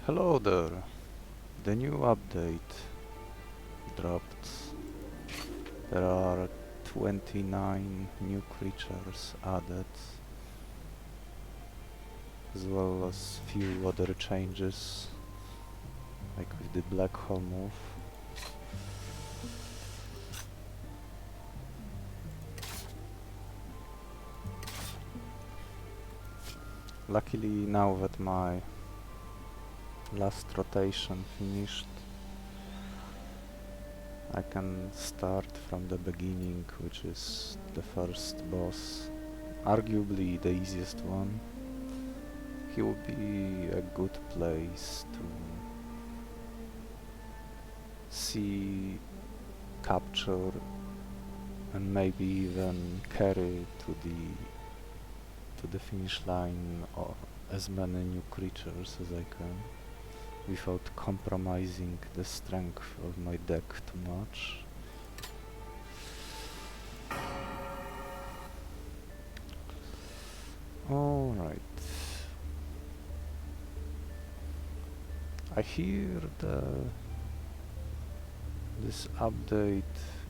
Hello there. The new update dropped. There are 29 new creatures added, as well as few other changes, like with the black hole move. Luckily, now that my last rotation finished, I can start from the beginning, which is the first boss, arguably the easiest one. He will be a good place to see, capture, and maybe even carry to the finish line as many new creatures as I can, without compromising the strength of my deck too much. Alright. I hear this update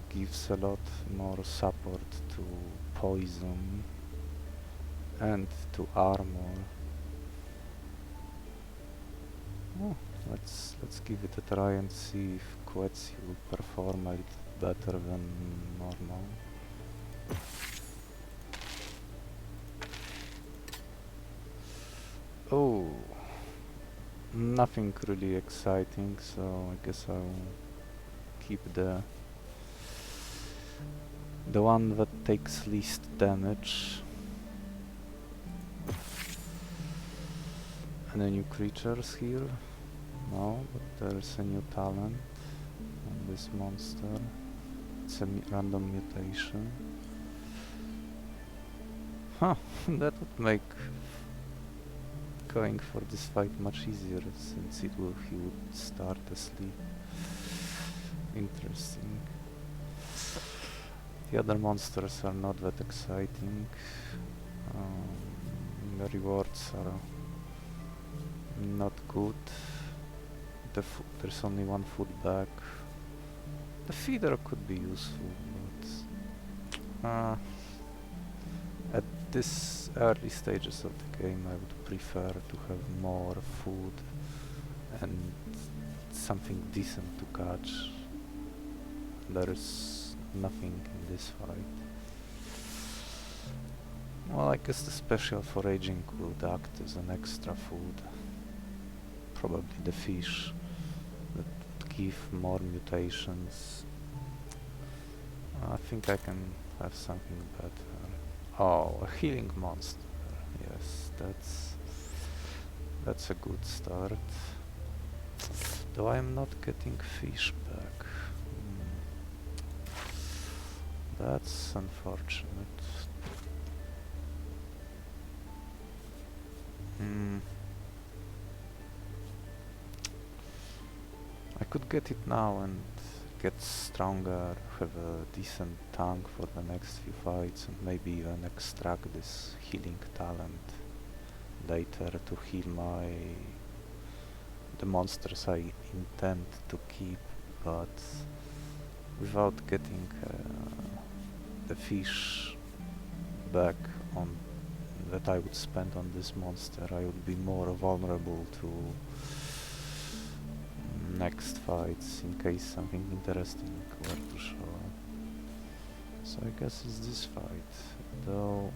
gives a lot more support to poison and to armor. Oh, let's give it a try and see if Quetzi will perform a little better than normal. Oh, nothing really exciting, so I guess I'll keep the one that takes least damage. Any new creatures here? No, but there's a new talent on this monster. It's a random mutation. Huh, that would make going for this fight much easier, since he would start asleep. Interesting. The other monsters are not that exciting. The rewards are not good. There's only one food bag. The feeder could be useful, but at this early stages of the game I would prefer to have more food and something decent to catch. There is nothing in this fight. Well, I guess the special foraging would act as an extra food. Probably the fish that would give more mutations. I think I can have something better. Oh, a healing monster. Yes, that's a good start. Though I am not getting fish back. That's unfortunate. I could get it now and get stronger, have a decent tank for the next few fights, and maybe even extract this healing talent later to heal the monsters I intend to keep, but without getting the fish back on that I would spend on this monster, I would be more vulnerable to next fights in case something interesting were to show up. So I guess it's this fight, though.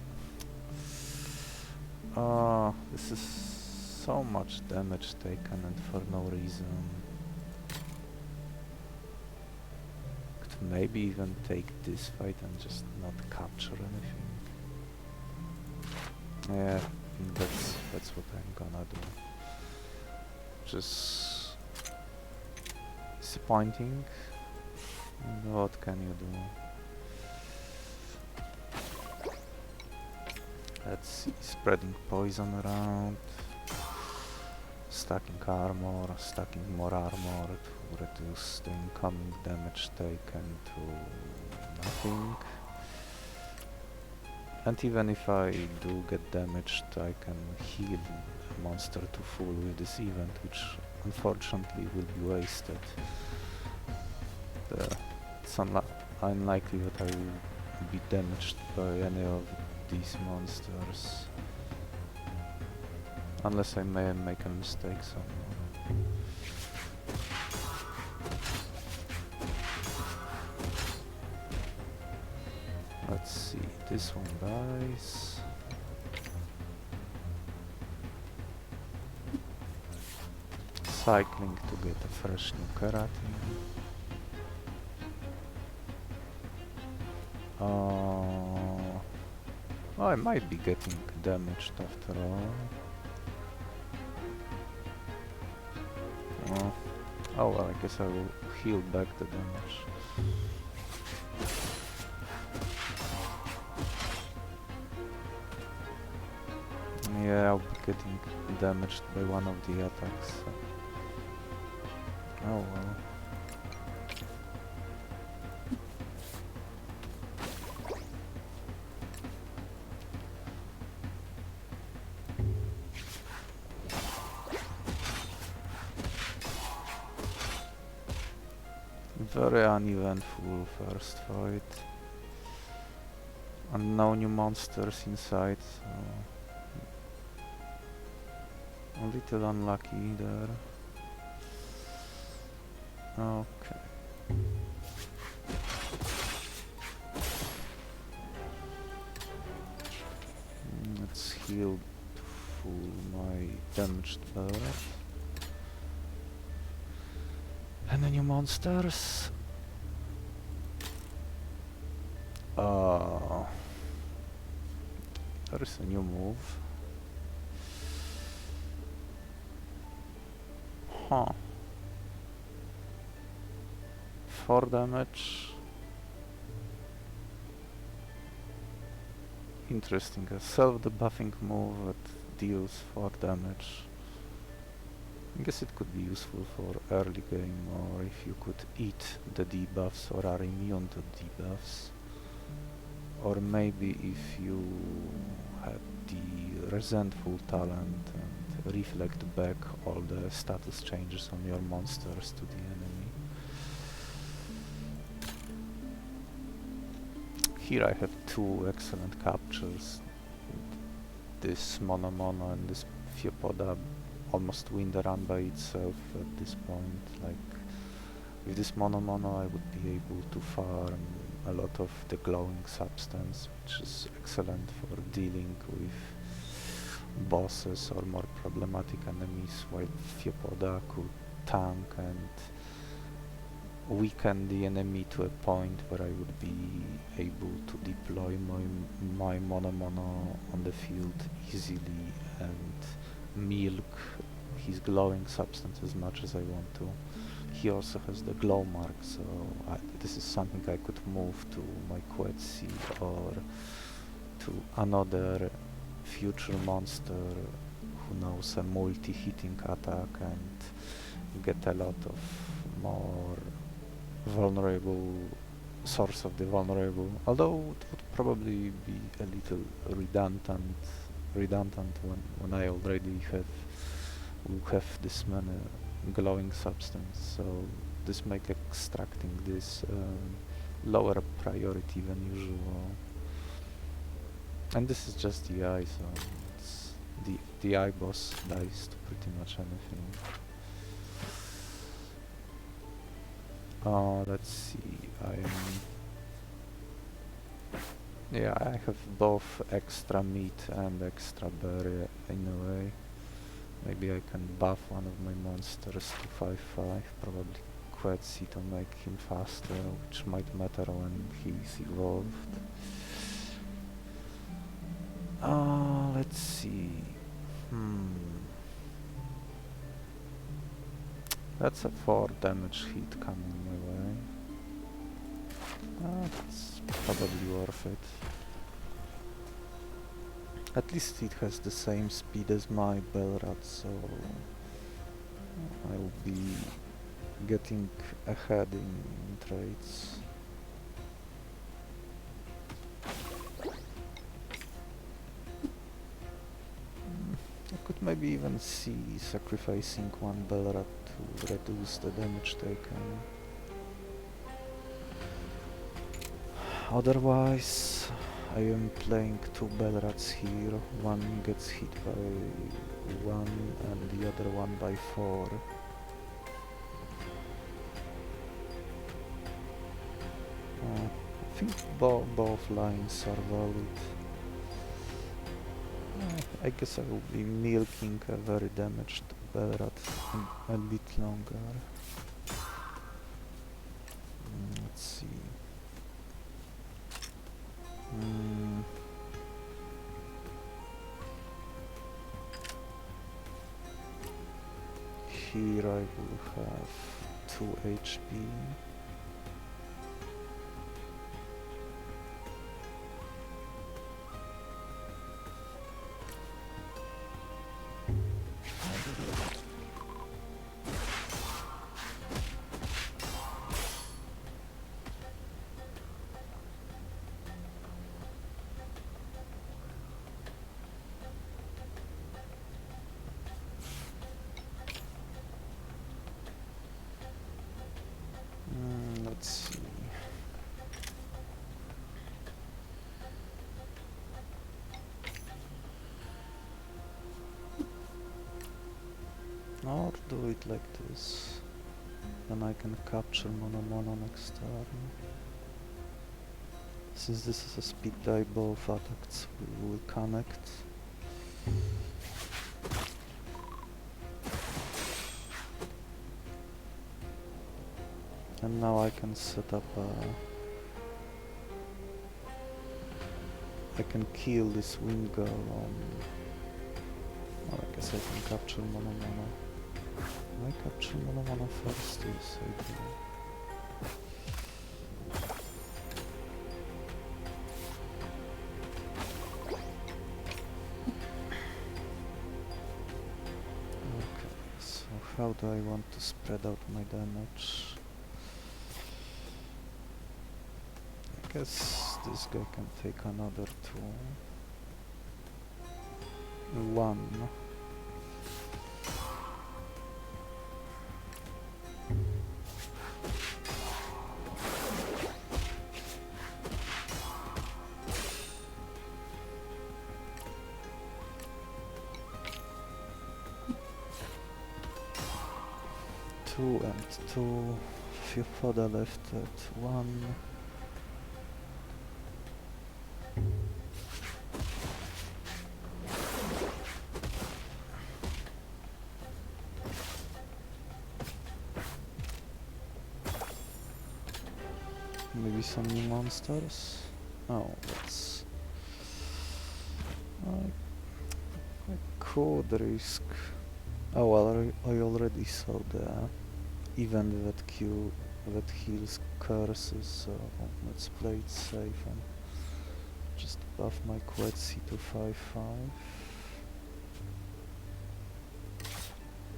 This is so much damage taken and for no reason. Could maybe even take this fight and just not capture anything. Yeah, that's what I'm gonna do. Just disappointing. What can you do? Let's see, spreading poison around, stacking armor, stacking more armor to reduce the incoming damage taken to nothing. And even if I do get damaged, I can heal the monster to full with this event, which unfortunately will be wasted. It's unlikely that I will be damaged by any of these monsters. Unless I may make a mistake somewhere. Let's see, this one dies. Cycling to get a fresh new keratin. I might be getting damaged after all. Oh well, I guess I will heal back the damage. Yeah, I'll be getting damaged by one of the attacks. So. Oh well. Very uneventful first fight. And no new monsters inside, so a little unlucky there. Okay. Let's heal to full my damaged bird. Any new monsters? There is a new move. Huh. 4 damage. Interesting. A self-debuffing move that deals 4 damage. I guess it could be useful for early game, or if you could eat the debuffs or are immune to debuffs. Or maybe if you had the resentful talent and reflect back all the status changes on your monsters to the enemy. Here I have 2 excellent captures. This Mono Mono and this Thiopoda almost win the run by itself at this point. Like, with this Mono Mono I would be able to farm a lot of the glowing substance, which is excellent for dealing with bosses or more problematic enemies, while Thiopoda could tank and weaken the enemy to a point where I would be able to deploy my Mono Mono on the field easily and milk his glowing substance as much as I want to. He also has the glow mark, so this is something I could move to my Quetzi or to another future monster who knows a multi-hitting attack and get a lot of more vulnerable source of the vulnerable, although it would probably be a little redundant when I already have this many glowing substance, so this make extracting this lower priority than usual. And this is just the eye, so it's the eye boss dies to pretty much anything. Let's see, yeah, I have both extra meat and extra berry in a way. Maybe I can buff one of my monsters to 5-5, probably Quetzi to make him faster, which might matter when he's evolved. Let's see. That's a 4 damage hit coming my way. That's probably worth it. At least it has the same speed as my Belrat, so I will be getting ahead in trades. I could maybe maybe even see sacrificing one Belrat to reduce the damage taken. Otherwise, I am playing two Belrats here. One gets hit by 1 and the other one by 4. I think both lines are valid. I guess I will be milking a very damaged Belrat a bit longer. Let's see. Here I will have 2 HP. Let's see. Or do it like this. Then I can capture mono next turn. Since this is a speed die, both attacks will connect. And now I can set up I can kill this wind girl on... Well, I guess I can capture mono. I capture mono first, yes I do. Okay, so how do I want to spread out my damage? I guess this guy can take another 2. 1. Two and 2. Few fodder left at 1. Maybe some new monsters? Oh, let's... I could risk... Oh well, I already saw the event that heals curses, so let's play it safe and just buff my Quetzi to 5/5.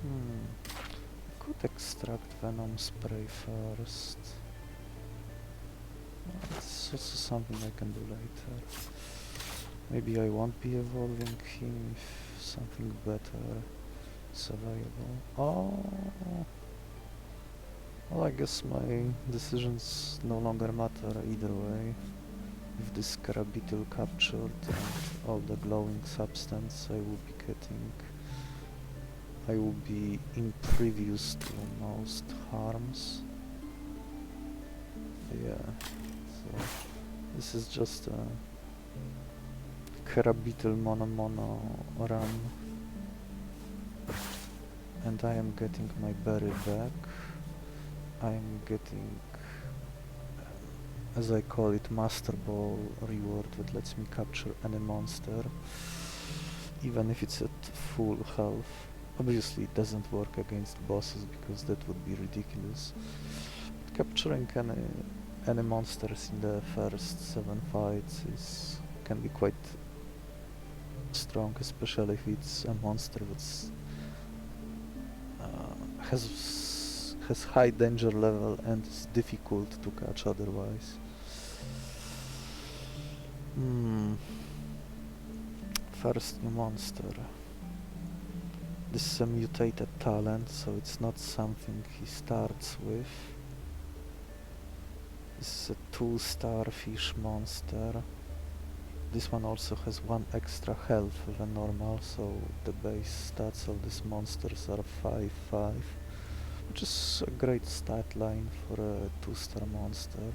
I could extract Venom Spray first. It's also something I can do later. Maybe I won't be evolving him if something better is available. Oh! Well, I guess my decisions no longer matter either way. If this Carabitil captured and all the glowing substance I will be getting, I will be impervious to most harms. Yeah. So this is just a Carabitil mono run, and I am getting my berry back. I am getting, as I call it, Master Ball reward that lets me capture any monster, even if it's at full health. Obviously it doesn't work against bosses because that would be ridiculous. But capturing any monsters in the first 7 fights can be quite strong, especially if it's a monster that's has high danger level and is difficult to catch otherwise. First new monster. This is a mutated talent, so it's not something he starts with. This is a 2-star fish monster. This one also has 1 extra health than normal, so the base stats of these monsters are 5-5, which is a great stat line for a 2-star monster.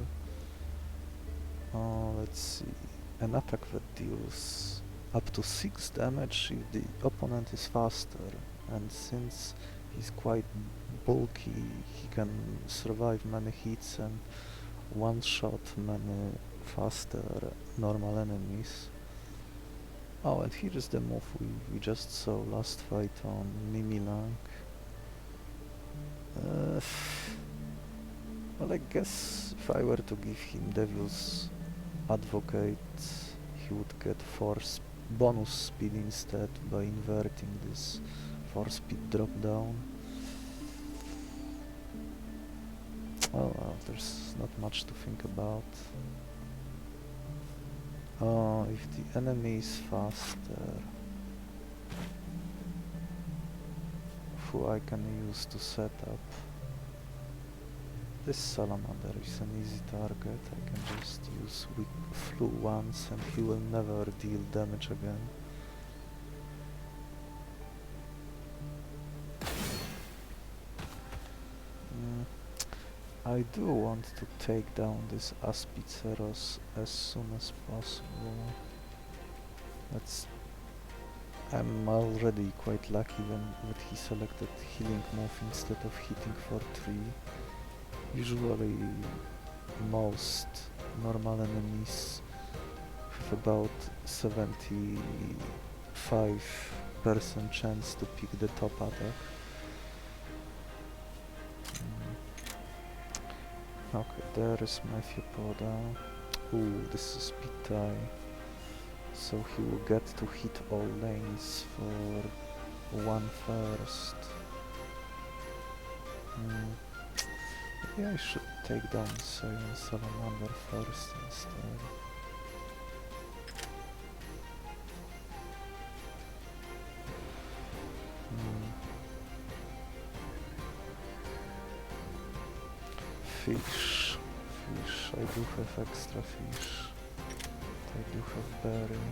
Let's see. An attack that deals up to 6 damage if the opponent is faster, and since he's quite bulky, he can survive many hits and one-shot many faster normal enemies. Oh, and here is the move we just saw last fight on Mimilank. Well, I guess if I were to give him Devil's Advocate, he would get bonus speed instead by inverting this 4-speed drop down. Oh well, there's not much to think about. Oh, if the enemy is faster, who I can use to set up. This salamander is an easy target. I can just use weak flu once and he will never deal damage again. I do want to take down this Aspiceros as soon as possible. I'm already quite lucky that he selected healing move instead of hitting for 3. Usually most normal enemies have about 75% chance to pick the top attack. Okay, there is my Theopoda. Ooh, this is Pitai. So he will get to hit all lanes for 1 first. Maybe I should take down Saiyan Salamander first instead. Fish. I do have extra fish. I do have berry.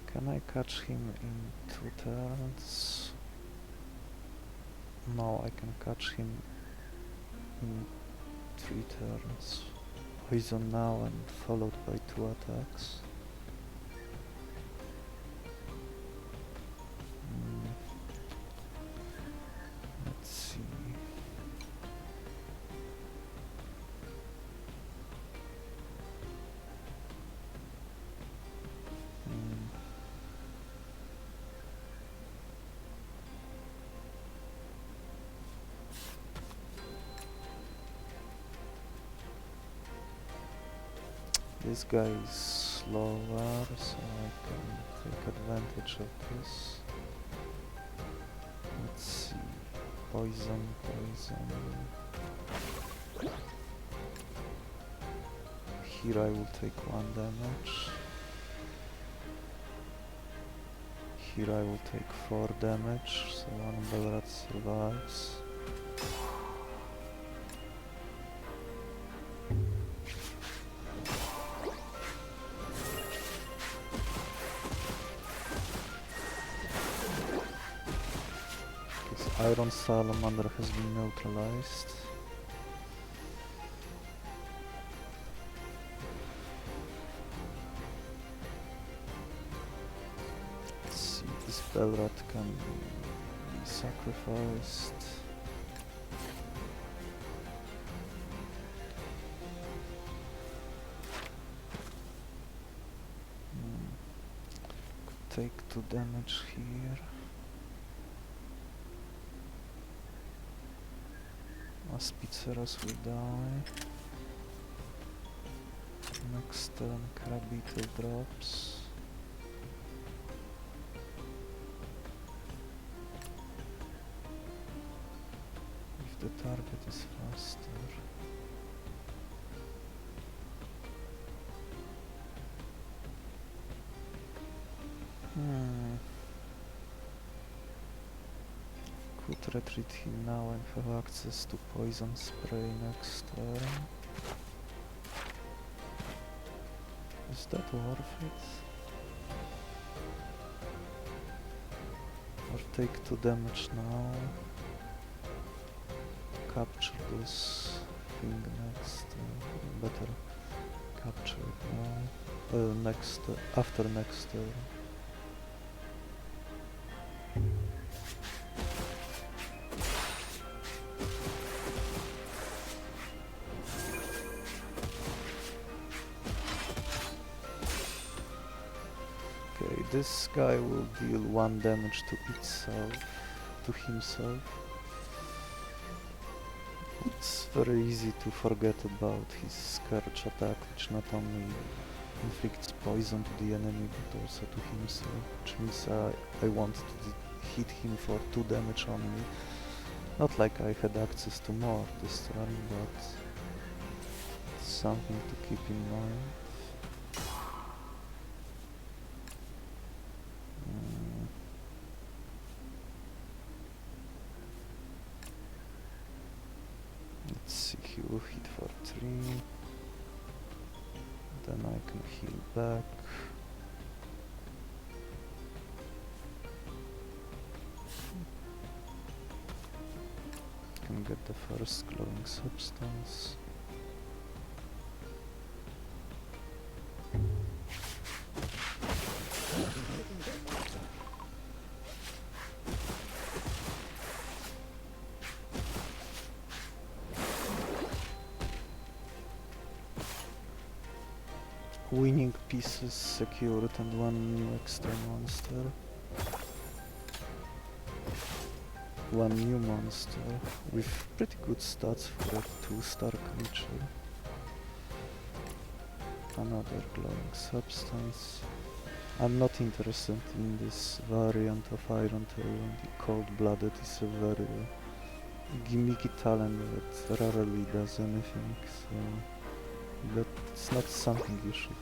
Can I catch him in 2 turns? No, I can catch him in 3 turns. Poison now and followed by 2 attacks. Let's see. This guy is slower, so I can take advantage of this. Let's see. Poison. Here I will take 1 damage. Here I will take 4 damage, so 1 Belrat survives. Iron Salamander has been neutralized. Let's see, this Belrat can be sacrificed. Could take 2 damage here. Aspiceros will die. Next turn Crabbeetle drops. If the target is faster. could retreat him now and have access to poison spray next turn. Is that worth it? Or take 2 damage now. Capture this thing next. Better capture it now. After next turn. Okay, this guy will deal 1 damage to himself. It's very easy to forget about his Scourge attack, which not only inflicts poison to the enemy but also to himself, which means I want to hit him for 2 damage only. Not like I had access to more this turn, but it's something to keep in mind. Let's see, he will hit for 3. Then I can heal back. Can get the first glowing substance. Winning pieces secured and 1 new extra monster. 1 new monster with pretty good stats for a 2-star creature. Another glowing substance. I'm not interested in this variant of Iron Tail. The Cold-Blooded is a very gimmicky talent that rarely does anything, so that's not something you should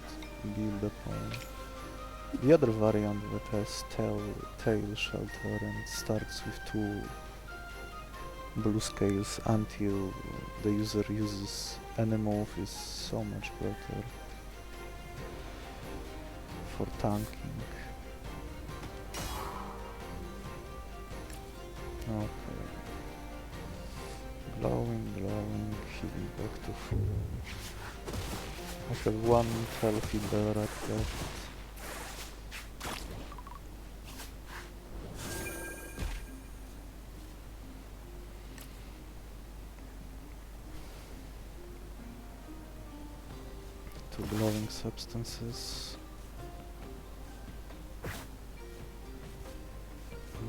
build upon. The other variant that has tail shelter and starts with 2 blue scales until the user uses any move is so much better for tanking. Okay. Glowing, healing back to full. I have 1 healthy Barat left. Two glowing substances.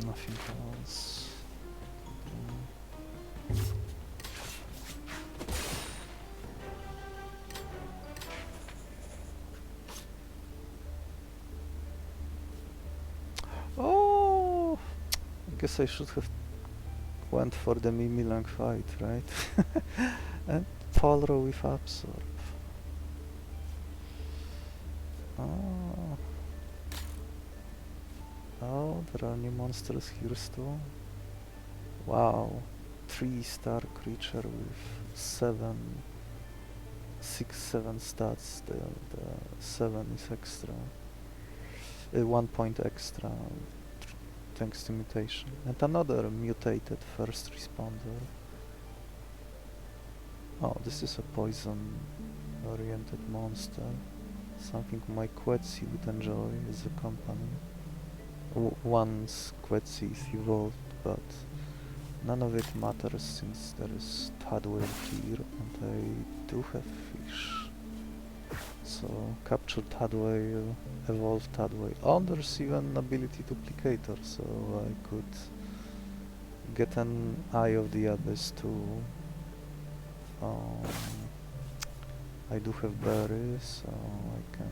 Nothing else. Oh, I guess I should have went for the Mimilang fight, right? And Polro with Absorb. Oh, there are new monsters here still. Wow, 3-star creature with 7 stats. The 7 is extra. 1 point extra thanks to mutation. And another mutated first responder. Oh, this is a poison oriented monster. Something my Quetzi would enjoy as a company. Once Quetzi is evolved, but none of it matters since there is Tadwhale here and I do have fish. So capture Tadwhale, evolve Tadwhale. Oh, there's even ability duplicator, so I could get an Eye of the Abyss too. I do have berries, so I can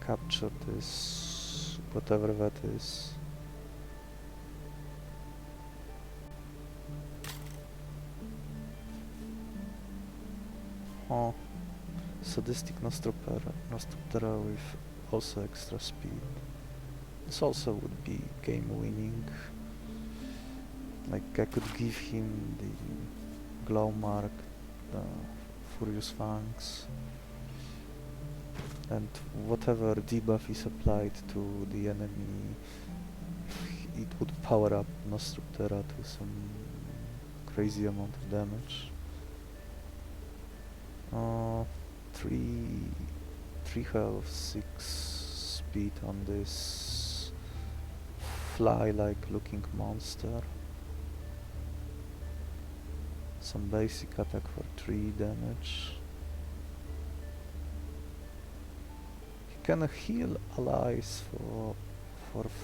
capture this, whatever that is. Oh, Sadistic Nostroptera with also extra speed. This also would be game winning. Like I could give him the glow mark, the Furious Fangs, and whatever debuff is applied to the enemy, it would power up Nostruptera to some crazy amount of damage. 3 health, 6 speed on this fly-like looking monster. Some basic attack for 3 damage. He can heal allies for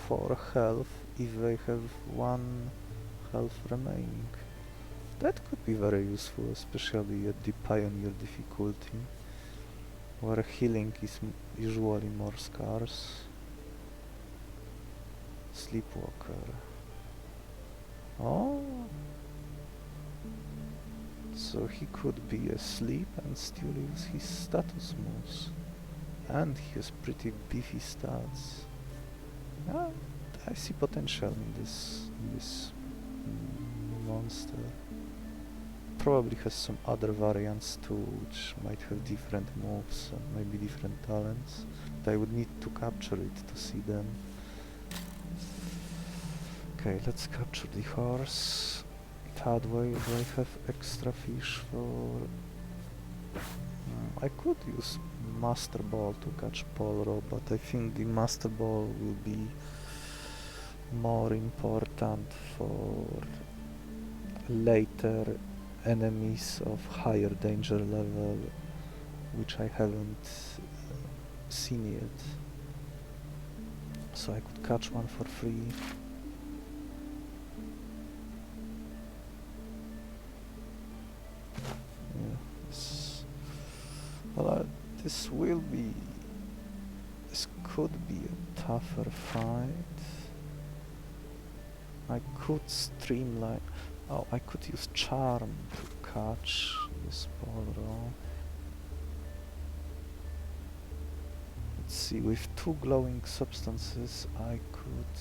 4 health if they have 1 health remaining. That could be very useful, especially at the Pioneer difficulty, where healing is usually more scarce. Sleepwalker. Oh! So he could be asleep and still use his status moves. And he has pretty beefy stats. Ah, I see potential in this monster. Probably has some other variants too, which might have different moves and maybe different talents. But I would need to capture it to see them. Okay, let's capture the horse. Tadwhale, do I have extra fish for... I could use Master Ball to catch Polro, but I think the Master Ball will be more important for later enemies of higher danger level, which I haven't seen yet. So I could catch one for free. Yeah, this will be... This could be a tougher fight. I could streamline... Oh, I could use Charm to catch this Polro. Let's see, with 2 glowing substances I could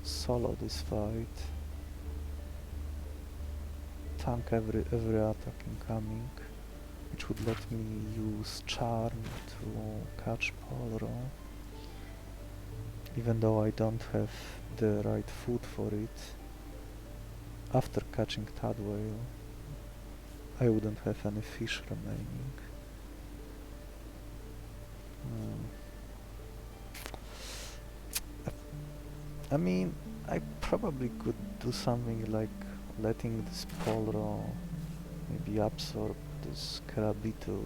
solo this fight. Tank every attack incoming, which would let me use Charm to catch Polro. Even though I don't have the right food for it. After catching Tadwhale, I wouldn't have any fish remaining. I mean, I probably could do something like letting this Polro maybe absorb this Karabito,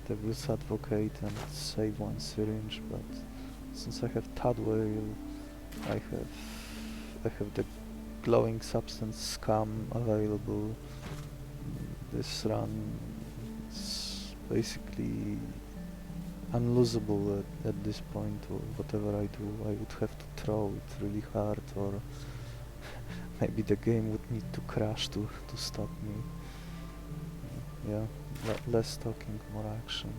Devil's Advocate, and save 1 syringe, but since I have Tadwhale, I have the glowing substance scum available. This run is basically unlosable at this point. Or whatever I do, I would have to throw it really hard, or maybe the game would need to crash to stop me. Yeah, less talking, more action.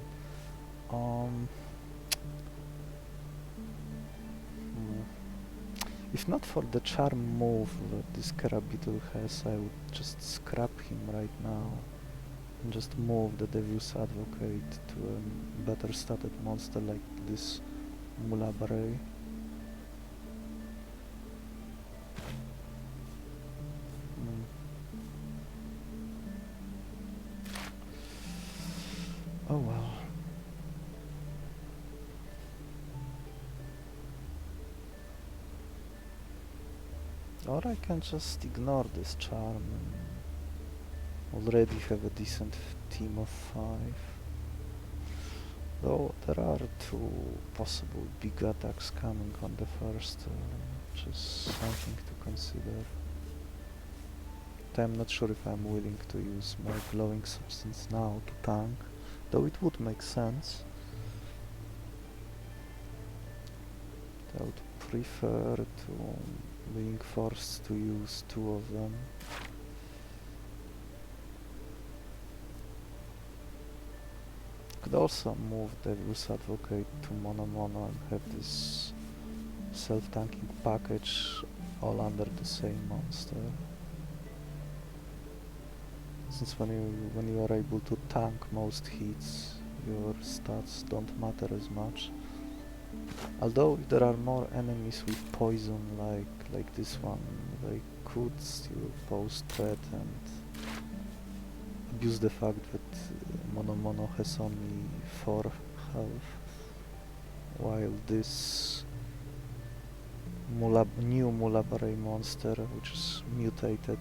If not for the charm move that this Karabito has, I would just scrap him right now and just move the Devil's Advocate to a better statted monster like this Mulabare. Oh well. Or I can just ignore this charm and already have a decent team of 5. Though there are 2 possible big attacks coming on the first turn, which is something to consider. But I'm not sure if I'm willing to use my glowing substance now to tank, though it would make sense. I would prefer to being forced to use 2 of them. Could also move Devil's Advocate to Mono and have this self-tanking package all under the same monster. Since when you are able to tank most hits, your stats don't matter as much. Although if there are more enemies with poison like this one, they could still pose threat and abuse the fact that Mono has only 4 health, while this new Mulabare monster, which is mutated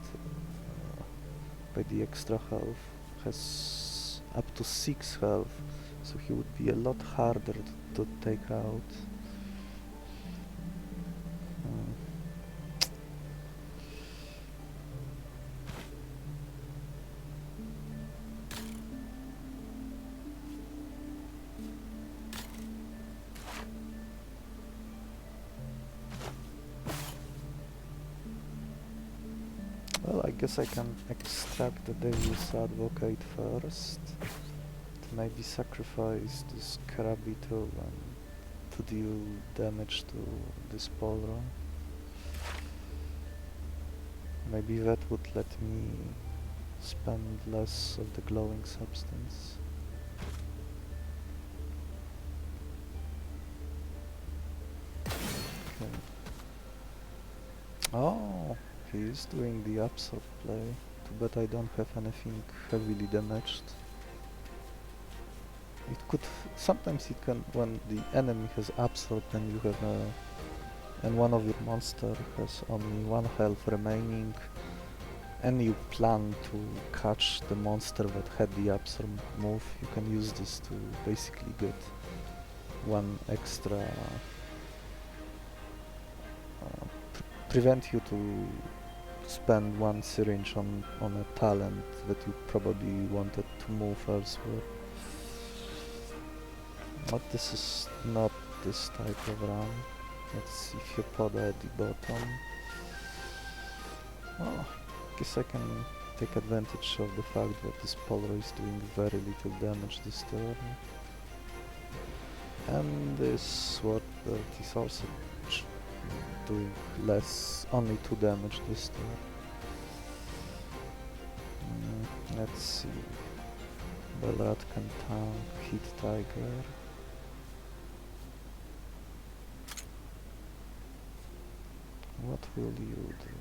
by the extra health, has up to 6 health, so he would be a lot harder to take out. Well, I guess I can extract the Deus Advocate first, to maybe sacrifice this Karabito and to deal damage to this Polro. Maybe that would let me spend less of the glowing substance. Okay. Oh, he is doing the absorb play. Too bad I don't have anything heavily damaged. It could sometimes it can, when the enemy has absorbed and you have and one of your monster has only 1 health remaining, and you plan to catch the monster that had the absorb move, you can use this to basically get 1 extra, prevent you to spend 1 syringe on a talent that you probably wanted to move elsewhere. But this is not this type of run. Let's see if you pod at the bottom. Oh, I guess I can take advantage of the fact that this Polro is doing very little damage this turn. And this sword belt is also doing less, only 2 damage this turn. Let's see. Belrat can tank, hit Tiger. What will you do?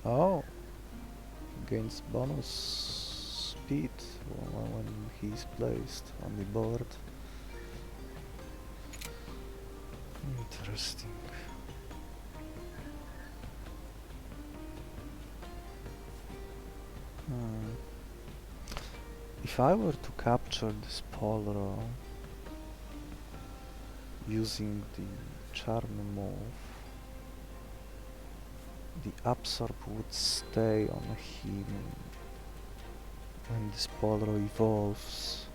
Oh! Gains bonus speed when he's placed on the board. Interesting. If I were to capture this Polro using the charm move, the absorb would stay on him when this Polro evolves,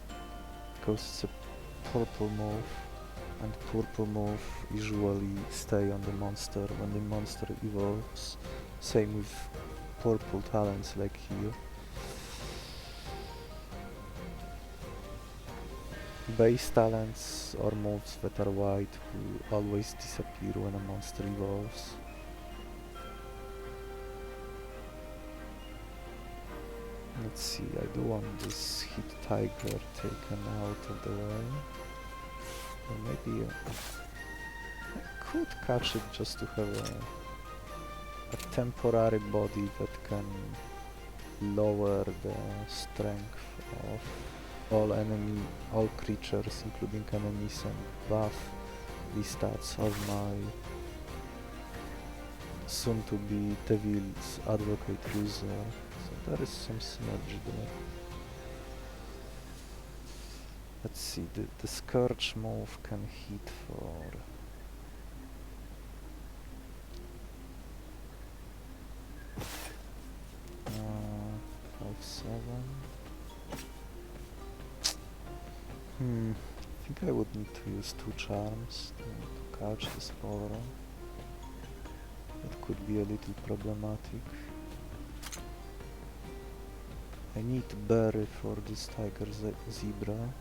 because it's a purple move, and purple move usually stay on the monster when the monster evolves. Same with purple talents like here. Base talents or moves that are white will always disappear when a monster evolves. Let's see, I do want this hit Tiger taken out of the way. Or maybe I could catch it just to have a temporary body that can lower the strength of all creatures, including enemies, and buff the stats of my soon-to-be Devil's Advocate user, so there is some synergy there. Let's see, the Scourge move can hit for 5-7. I think I would need to use 2 charms to catch this Polro. That could be a little problematic. I need berry for this Tiger Zebra.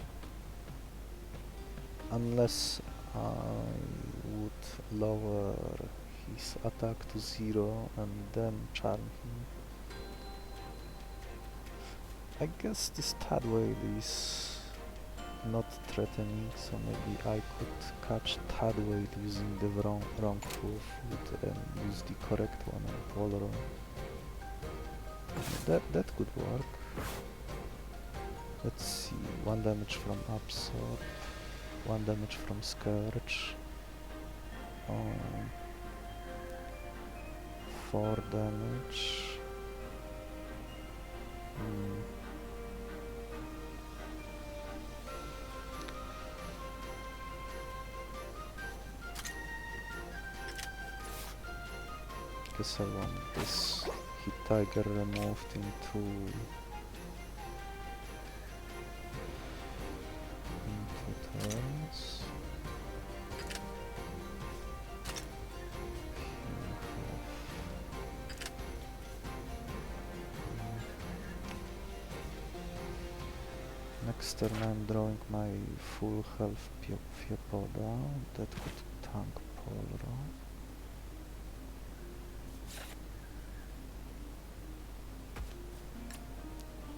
unless I would lower his attack to 0 and then charm him. I guess this Tadwhale is not threatening, so maybe I could catch Tadwhale using the wrong food and use the correct one on Polro. That could work. Let's see, 1 damage from Absorb, 1 damage from Scourge, 4 damage. Guess I want this Hit Tiger removed into turns. Next turn I'm drawing my full health Fiopoda, that could tank Polro.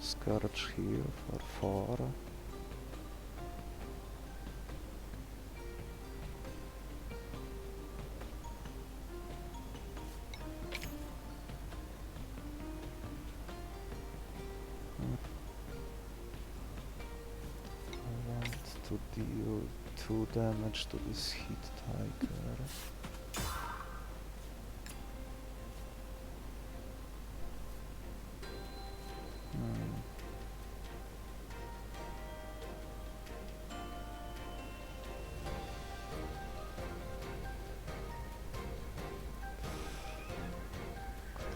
Scourge here for 4. I want to deal 2 damage to this Hit Tiger.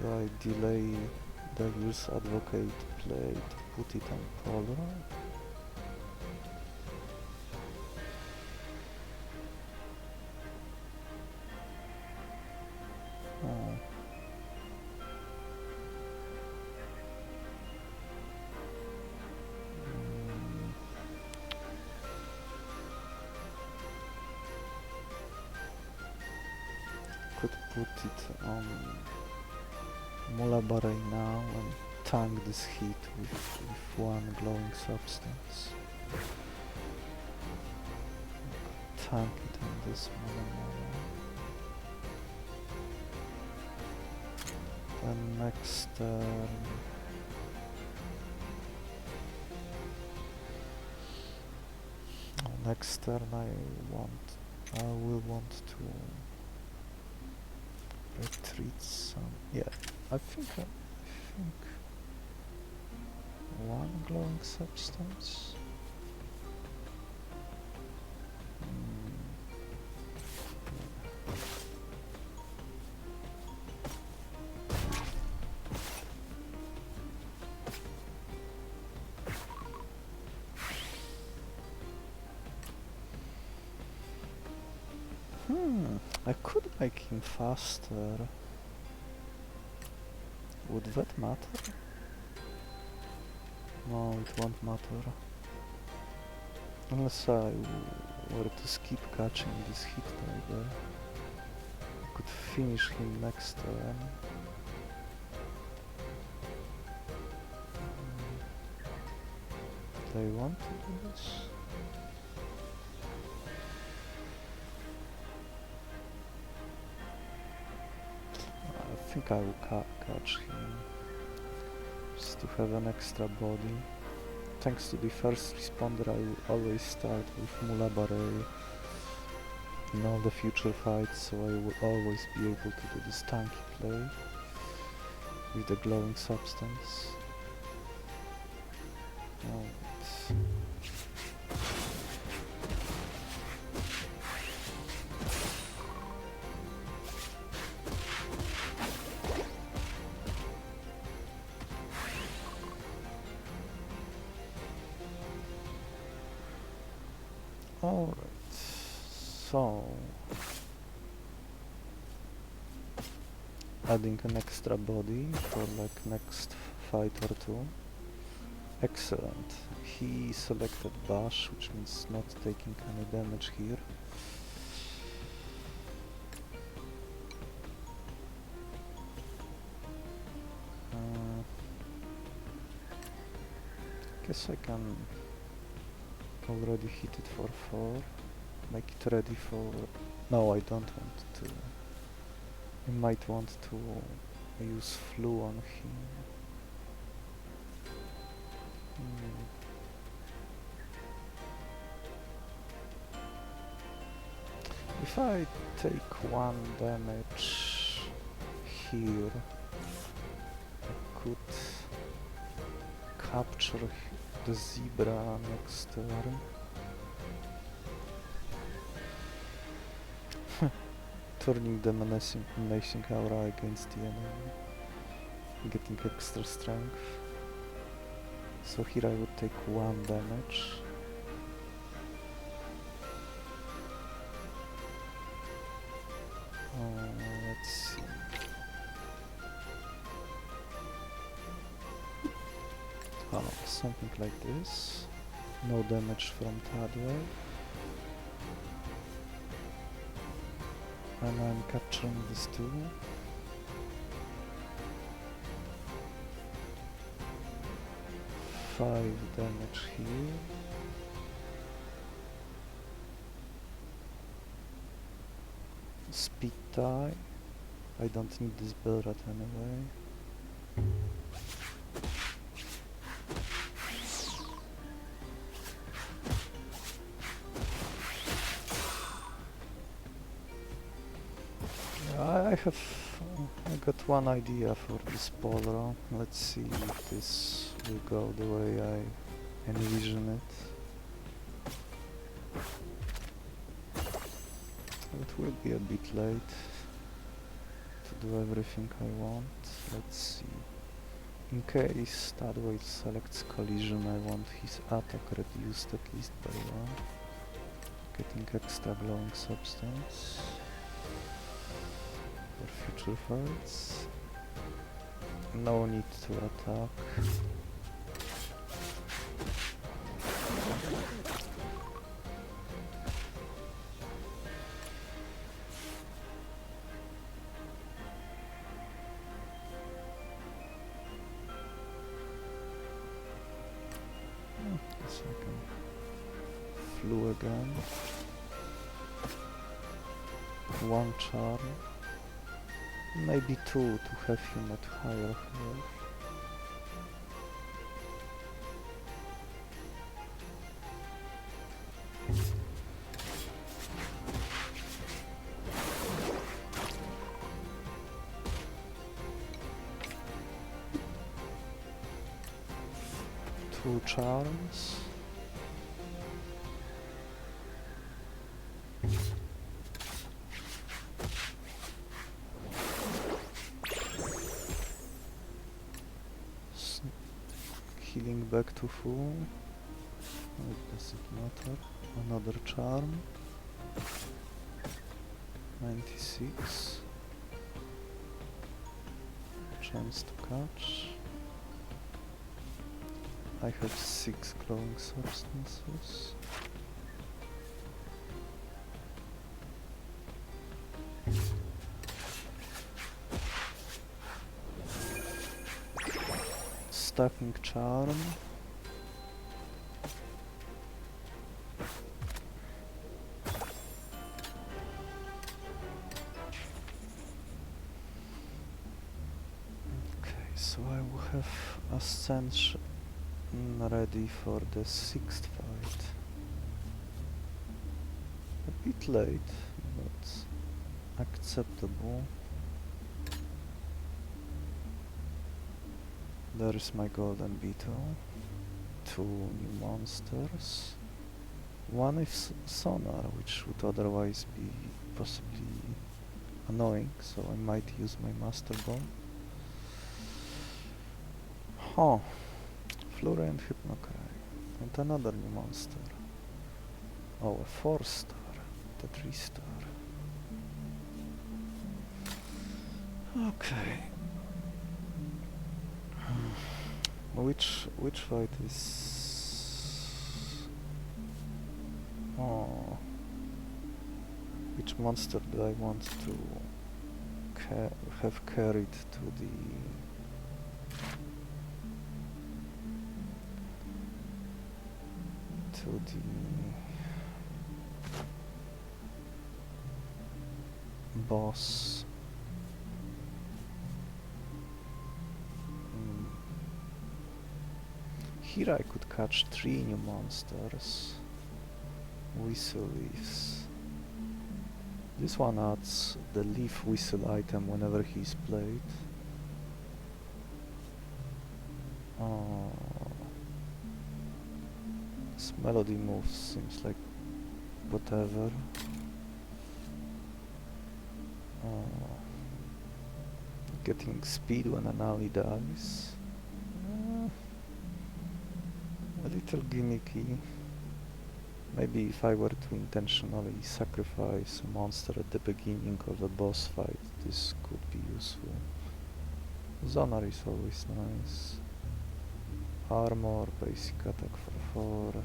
I delay Devil's Advocate play to put it on Polro? Oh. Could put it on Mulabaray now and tank this hit with 1 glowing substance. Tank it on this Mulamara. Then next turn I will want to retreat some. Yeah, I think 1 glowing substance. I could make him faster. Would that matter? No, it won't matter. Unless I were to skip catching this Hit Tiger. I could finish him next turn. Do I want to do this? I think I will catch him, just to have an extra body. Thanks to the first responder, I will always start with Mulabaray in all the future fights, so I will always be able to do this tanky play with the glowing substance. Alright, so adding an extra body for like next fight or two. Excellent. He selected Bash, which means not taking any damage here. Guess I can already hit it for 4. Make it ready for... No, I don't want to. I might want to use flu on him. If I take 1 damage here, I could capture the zebra next turn. Turning the menacing aura against the enemy, getting extra strength. So here I would take 1 damage. Let's see. Oh, something like this. No damage from Tadwhale. And I'm capturing this too. Five damage here. Speed tie. I don't need this Belrat anyway. I got one idea for this Polro. Let's see if this will go the way I envision it. It will be a bit late to do everything I want. Let's see. In case Tadwhale selects collision, I want his attack reduced at least by 1. Getting extra glowing substance for future fights. No need to attack. Guess I can flu again. 1 charm. Maybe 2 to have him at higher health. Two charms. Healing back to full. It doesn't matter. Another charm. 96. Chance to catch. I have 6 glowing substances. Stacking charm. Okay, so I will have Ascension ready for the 6th fight. A bit late, but acceptable. There is my golden beetle. 2 new monsters. One is sonar, which would otherwise be possibly annoying, so I might use my master bomb. Huh. Flurry and Hypnocry. And another new monster. Oh, a 4-star. The 3-star. Okay. Which fight is... Oh... Which monster do I want to have carried to the... boss? Here I could catch 3 new monsters. Whistle leaves. This one adds the leaf whistle item whenever he's played. This melody moves seems like whatever. Getting speed when an ally dies. A little gimmicky. Maybe if I were to intentionally sacrifice a monster at the beginning of a boss fight, this could be useful. Zonar is always nice. Armor, basic attack for 4.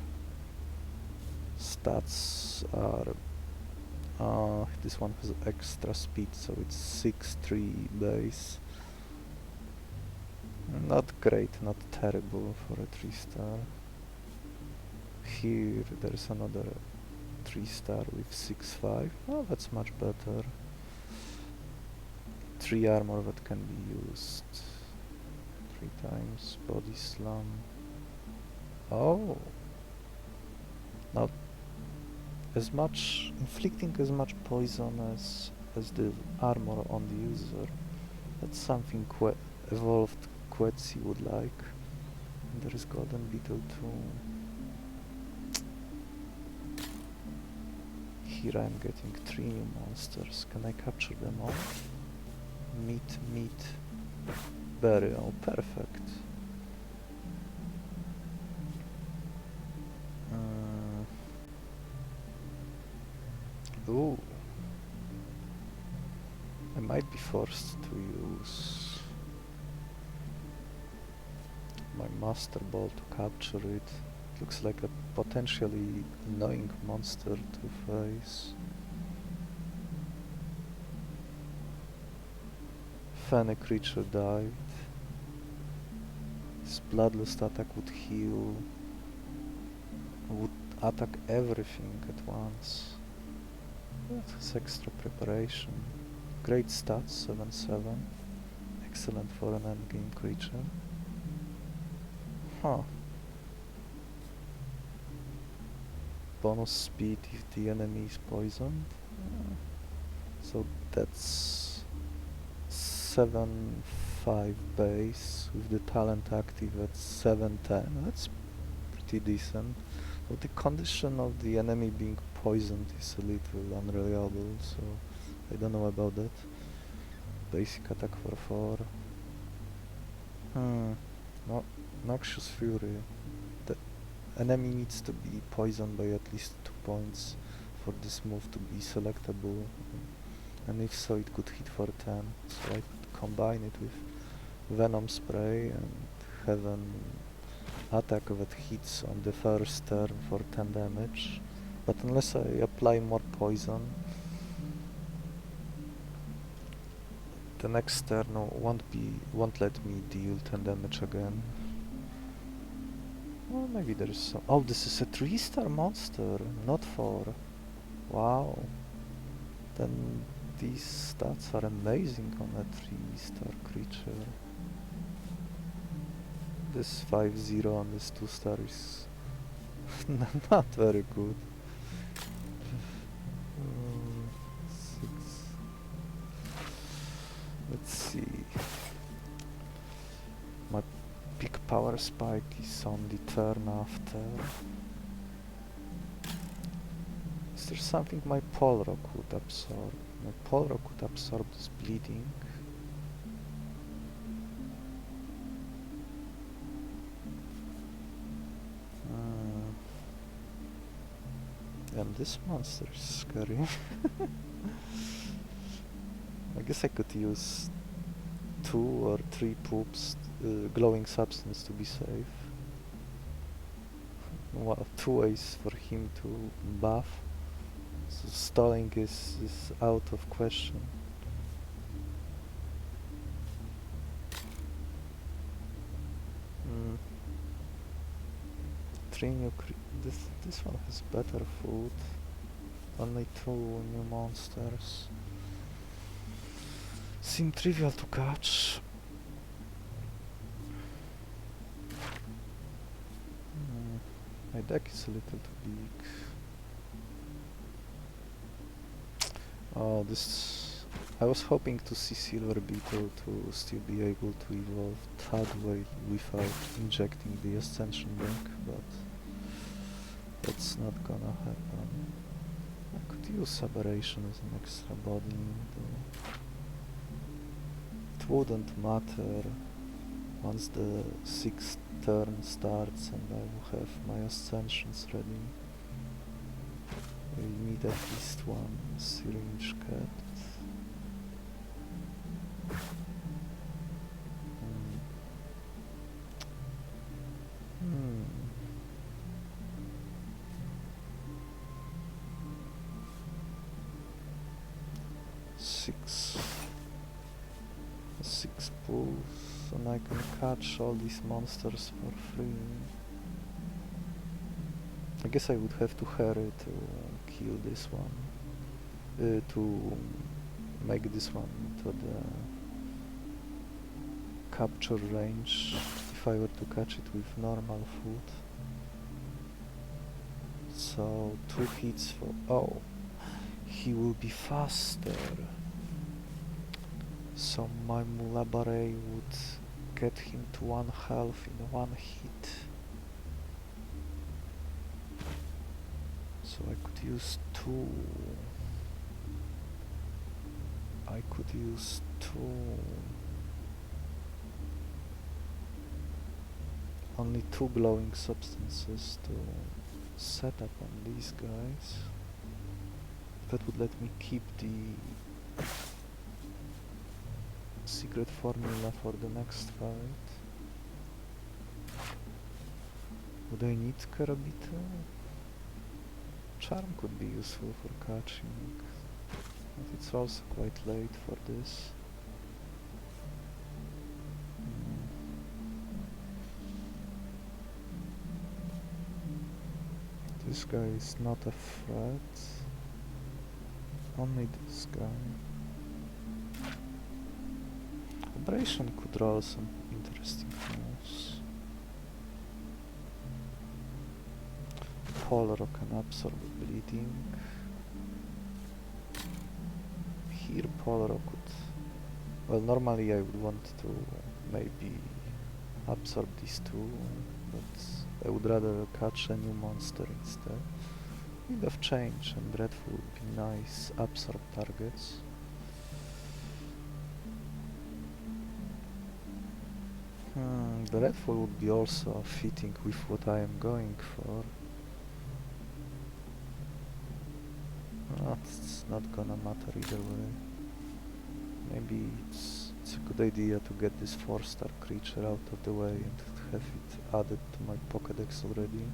Stats are... this one has extra speed, so it's 6-3 base. Not great, not terrible for a 3-star. Here there's another 3-star with 6-5. Oh, that's much better. 3 armor that can be used 3 times. Body slam. Oh! Now, as much inflicting as much poison as the armor on the user. That's something evolved Quetzi would like. And there is Golden Beetle too. Here I'm getting 3 new monsters. Can I capture them all? Meat, berry. Oh, perfect. Ooh. I might be forced to use my Master Ball to capture it. It looks like a potentially annoying monster to face. If any creature died, this Bloodlust attack would heal, would attack everything at once. That has extra preparation. Great stats, 7-7. Excellent for an endgame creature. Huh. Bonus speed if the enemy is poisoned. So that's 7-5 base with the talent active at 7-10. That's pretty decent. But the condition of the enemy being poisoned is a little unreliable, so I don't know about that. Basic attack for 4. No, Noxious Fury. The enemy needs to be poisoned by at least 2 points for this move to be selectable, and if so it could hit for 10, so I could combine it with Venom Spray and have an attack that hits on the first turn for 10 damage, but unless I apply more poison, the next turn won't let me deal 10 damage again. Well, maybe there is some... Oh, this is a 3-star monster, not 4. Wow. Then these stats are amazing on a 3-star creature. This 5-0 on this 2-star is not very good. 6. Let's see. My big power spike is on the turn after. Is there something my Polro could absorb? My Polro could absorb this bleeding. And this monster is scary. I guess I could use 2 or 3 poops, glowing substance to be safe. Well, 2 ways for him to buff, so stalling is out of question. Mm. 3 new this one has better food. Only 2 new monsters. Seem trivial to catch. My deck is a little too big. Oh, this... I was hoping to see Silver Beetle to still be able to evolve Tadwhale without injecting the Ascension deck, but that's not gonna happen. I could use Aberration as an extra body, though it wouldn't matter once the 6th turn starts and I will have my Ascensions ready. We need at least 1 syringe kept. 6 pulls, and I can catch all these monsters for free. I guess I would have to hurry to kill this one, to make this one to the capture range if I were to catch it with normal food. So 2 hits for... oh, he will be faster. So my Mulabare would get him to 1 health in 1 hit. So I could use 2. I could use 2. Only 2 glowing substances to set up on these guys. That would let me keep the secret formula for the next fight. Would I need Karabita? Charm could be useful for catching, but it's also quite late for this. This guy is not a threat. Only this guy. Aberration could roll some interesting moves. Polro can absorb bleeding. Here Polro could... well, normally I would want to maybe absorb these 2, but I would rather catch a new monster instead. Wind of Change and Dreadful would be nice absorb targets. The Dreadful would be also fitting with what I am going for. It's not gonna matter either way. Maybe it's a good idea to get this 4-star creature out of the way and have it added to my Pokédex already.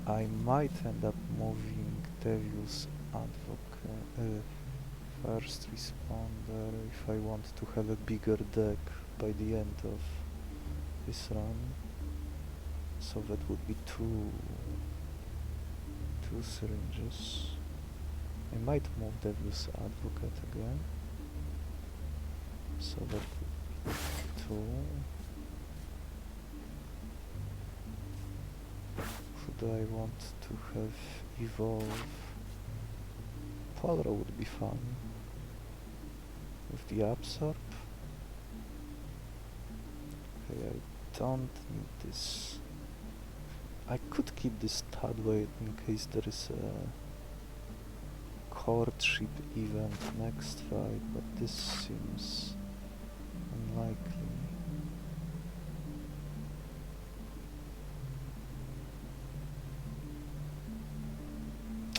I might end up moving Devil's Advocate, first responder, if I want to have a bigger deck by the end of this run. So that would be 2 syringes. I might move Devil's Advocate again. So that would be 2. Should I want to have evolve? Polro would be fun. With the absorb. Okay, I don't need this. I could keep this Tadwhale in case there is a courtship event next fight, but this seems unlikely.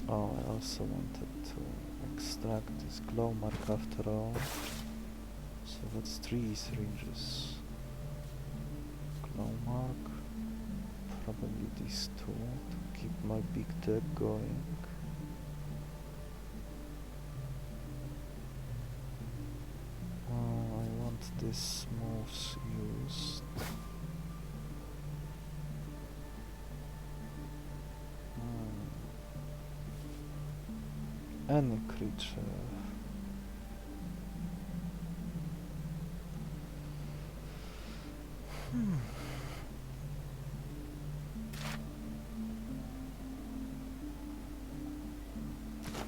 Oh, I also wanted to extract this glow mark after all. So that's 3 syringes. Glow mark. Probably these 2 to keep my big deck going. I want these moves used. Any creature.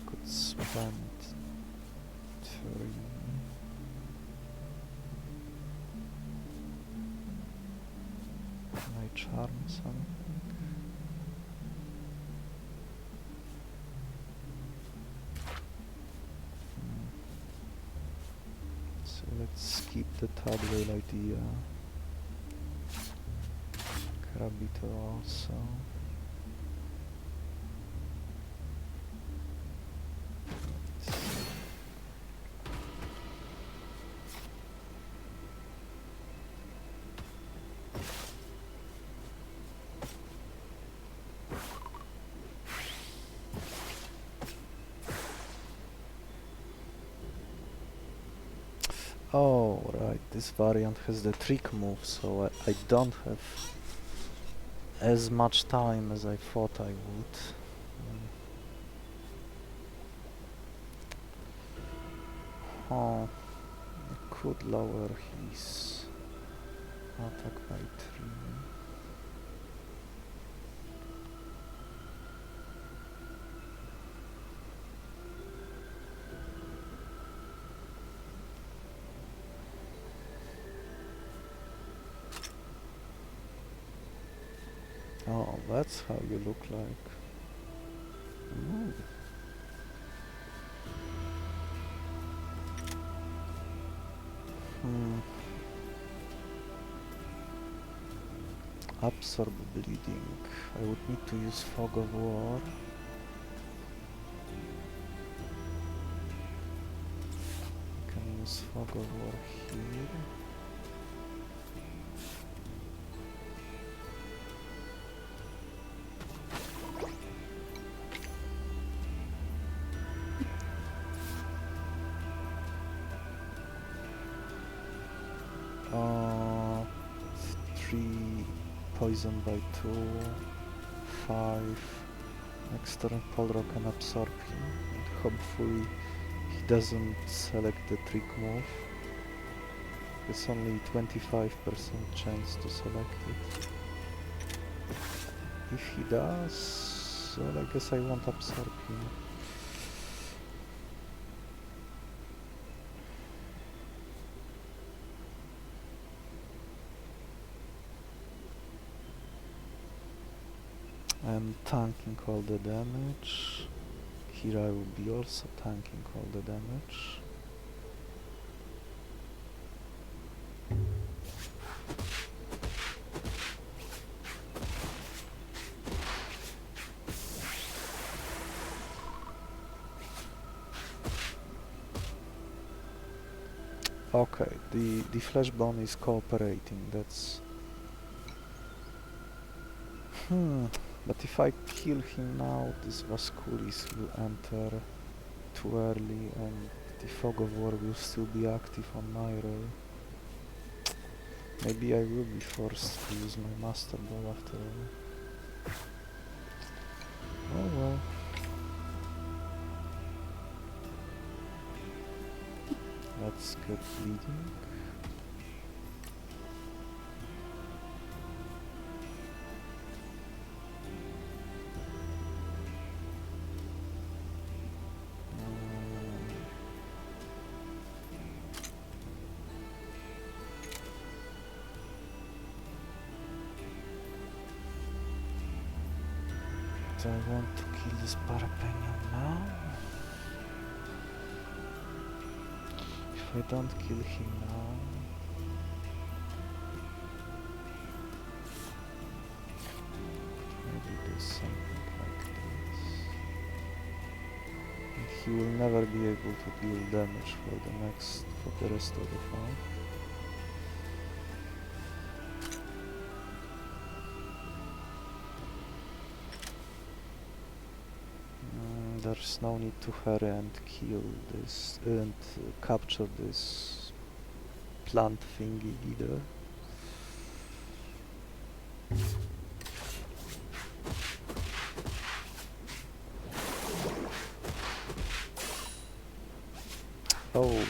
Could spend 3. Can I charm something? So let's skip the Tadwhale idea. Grabito also. Oh, right, this variant has the trick move, so I don't have as much time as I thought I would. Oh, I could lower his attack by 3. Oh, that's how you look like. Mm. Absorb bleeding. I would need to use Fog of War. Can use Fog of War here. Uh, 3 poison by 2, 5. Next turn Polro can absorb him, and hopefully he doesn't select the trick move. There's only 25% chance to select it. If he does, well, I guess I won't absorb him. I'm tanking all the damage. Here I will be also tanking all the damage. Okay, the Fleshbone is cooperating, that's... But if I kill him now, this Vasculis will enter too early and the Fog of War will still be active on my roll. Maybe I will be forced to use my Master Ball after all. Oh well. Let's get bleeding. Do I want to kill this Parapenion now? If I don't kill him now... maybe do something like this. And he will never be able to deal damage for the rest of the fight. There's no need to hurry and kill this and capture this plant thingy either. Oh,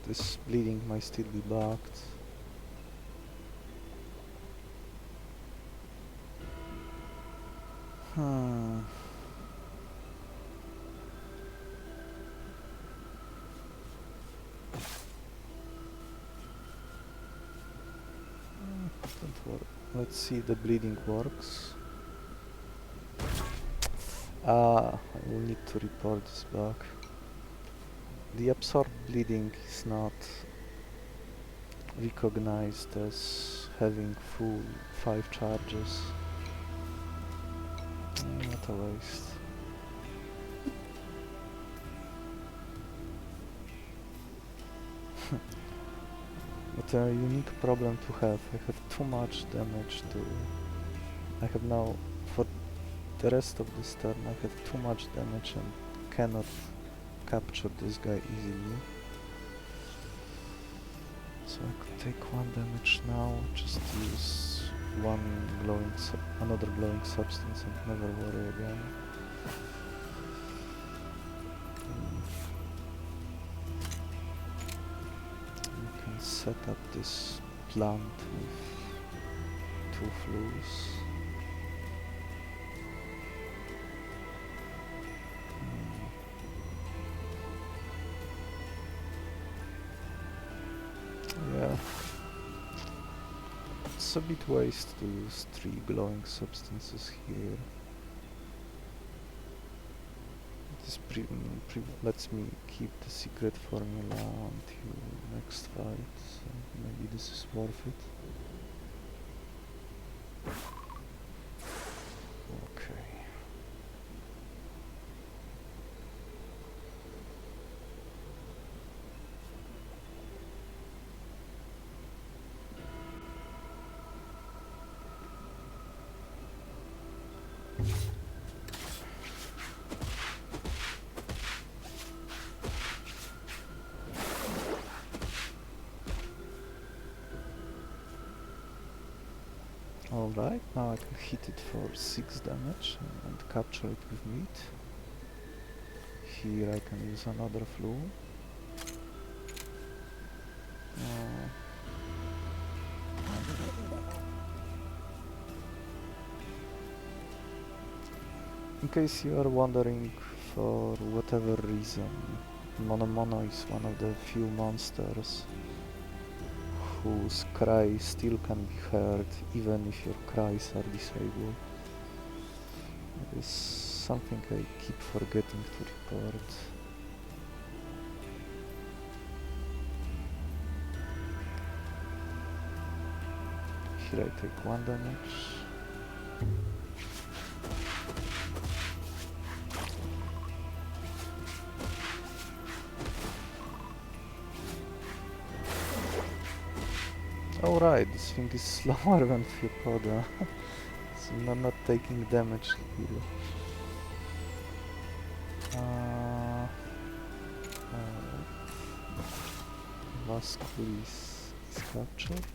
this bleeding might still be bugged. Don't worry. Let's see if the bleeding works. I will need to report this bug. The absorbed bleeding is not recognized as having full 5 charges. What a waste. But a unique problem to have. I have too much damage to... I have now, for the rest of this turn, I have too much damage and cannot capture this guy easily. So I could take 1 damage now, just use another glowing substance and never worry again. You can set up this plant with 2 flues. Yeah, it's a bit waste to use 3 glowing substances here. This lets me keep the secret formula until next fight, so maybe this is worth it. Okay. Alright, now I can hit it for 6 damage and capture it with meat. Here I can use another flue. In case you are wondering, for whatever reason, Mono is one of the few monsters whose cry still can be heard even if your cries are disabled. It is something I keep forgetting to report. Here I take 1 damage. Alright, this thing is slower than Fiopoda, so I'm not taking damage here. Vasculis is captured.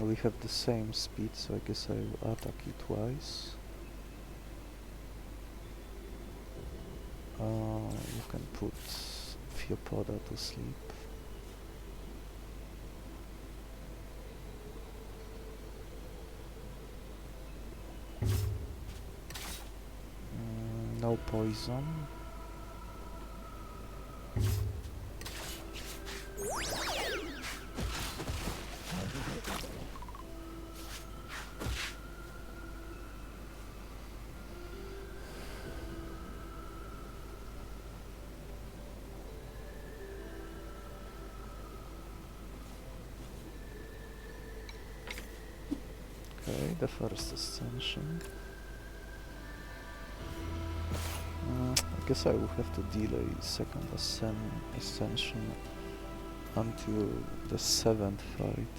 We have the same speed, so I guess I will attack you twice. You can put Fiopoda to sleep. No poison. Okay, the first Ascension. Guess I will have to delay second Ascension until the 7th fight.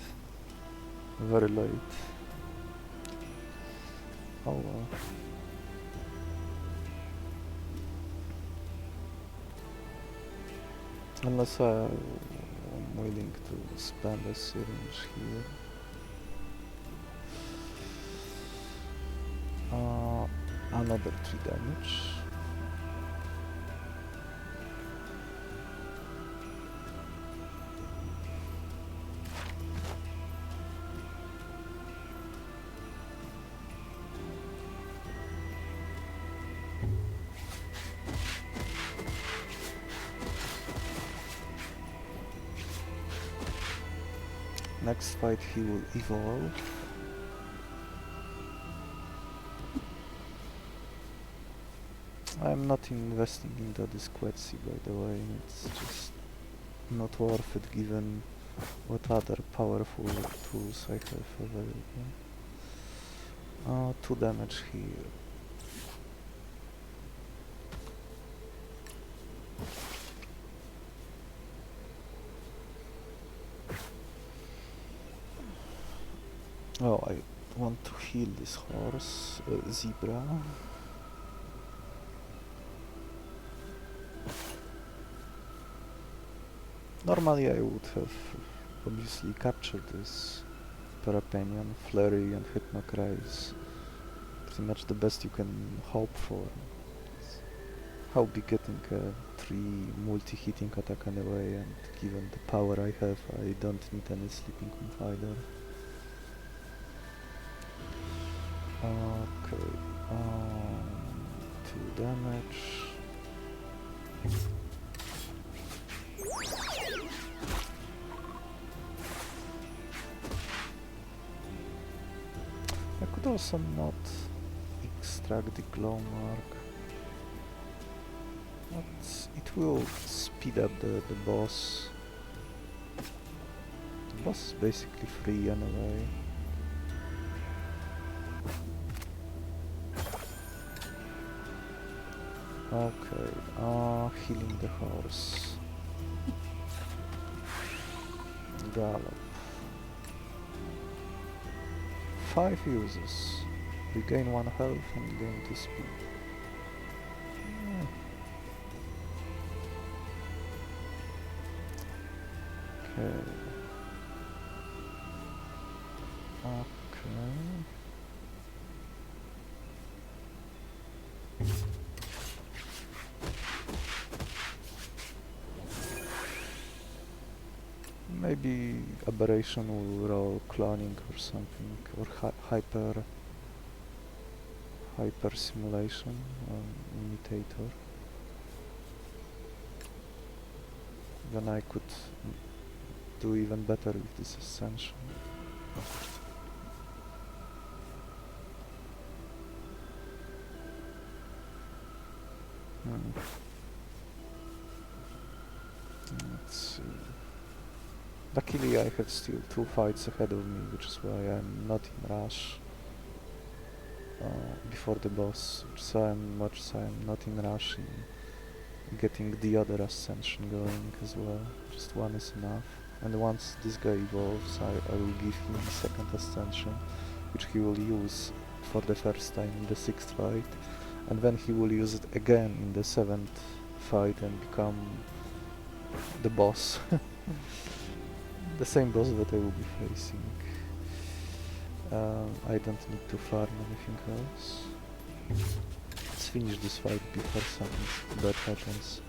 Very late. Oh well. Unless I'm willing to spend a syringe here. Another 3 damage. Next fight he will evolve. I'm not investing into this Quetzi, by the way, it's just not worth it given what other powerful tools I have available. 2 damage here. Oh, I want to heal this horse, zebra. Normally I would have obviously captured this Parapenion, Flurry and Hypnocry is pretty much the best you can hope for. I'll be getting a 3 multi-hitting attack anyway, and given the power I have, I don't need any Sleeping Confider. Okay, 2 damage. I could also not extract the glow mark, but it will speed up the boss. The boss is basically free anyway. Okay, healing the horse. Gallop. 5 uses. Regain 1 health and gain 2 speed. Okay. Maybe Aberration will roll cloning or something, or hyper simulation, imitator. Then I could do even better with this Ascension. Let's see. Luckily I have still 2 fights ahead of me, which is why I'm not in rush before the boss, so I'm not in rush in getting the other Ascension going as well. Just 1 is enough. And once this guy evolves, I will give him the second Ascension, which he will use for the first time in the 6th fight, and then he will use it again in the 7th fight and become the boss. The same boss that I will be facing. I don't need to farm anything else. Let's finish this fight before something bad happens.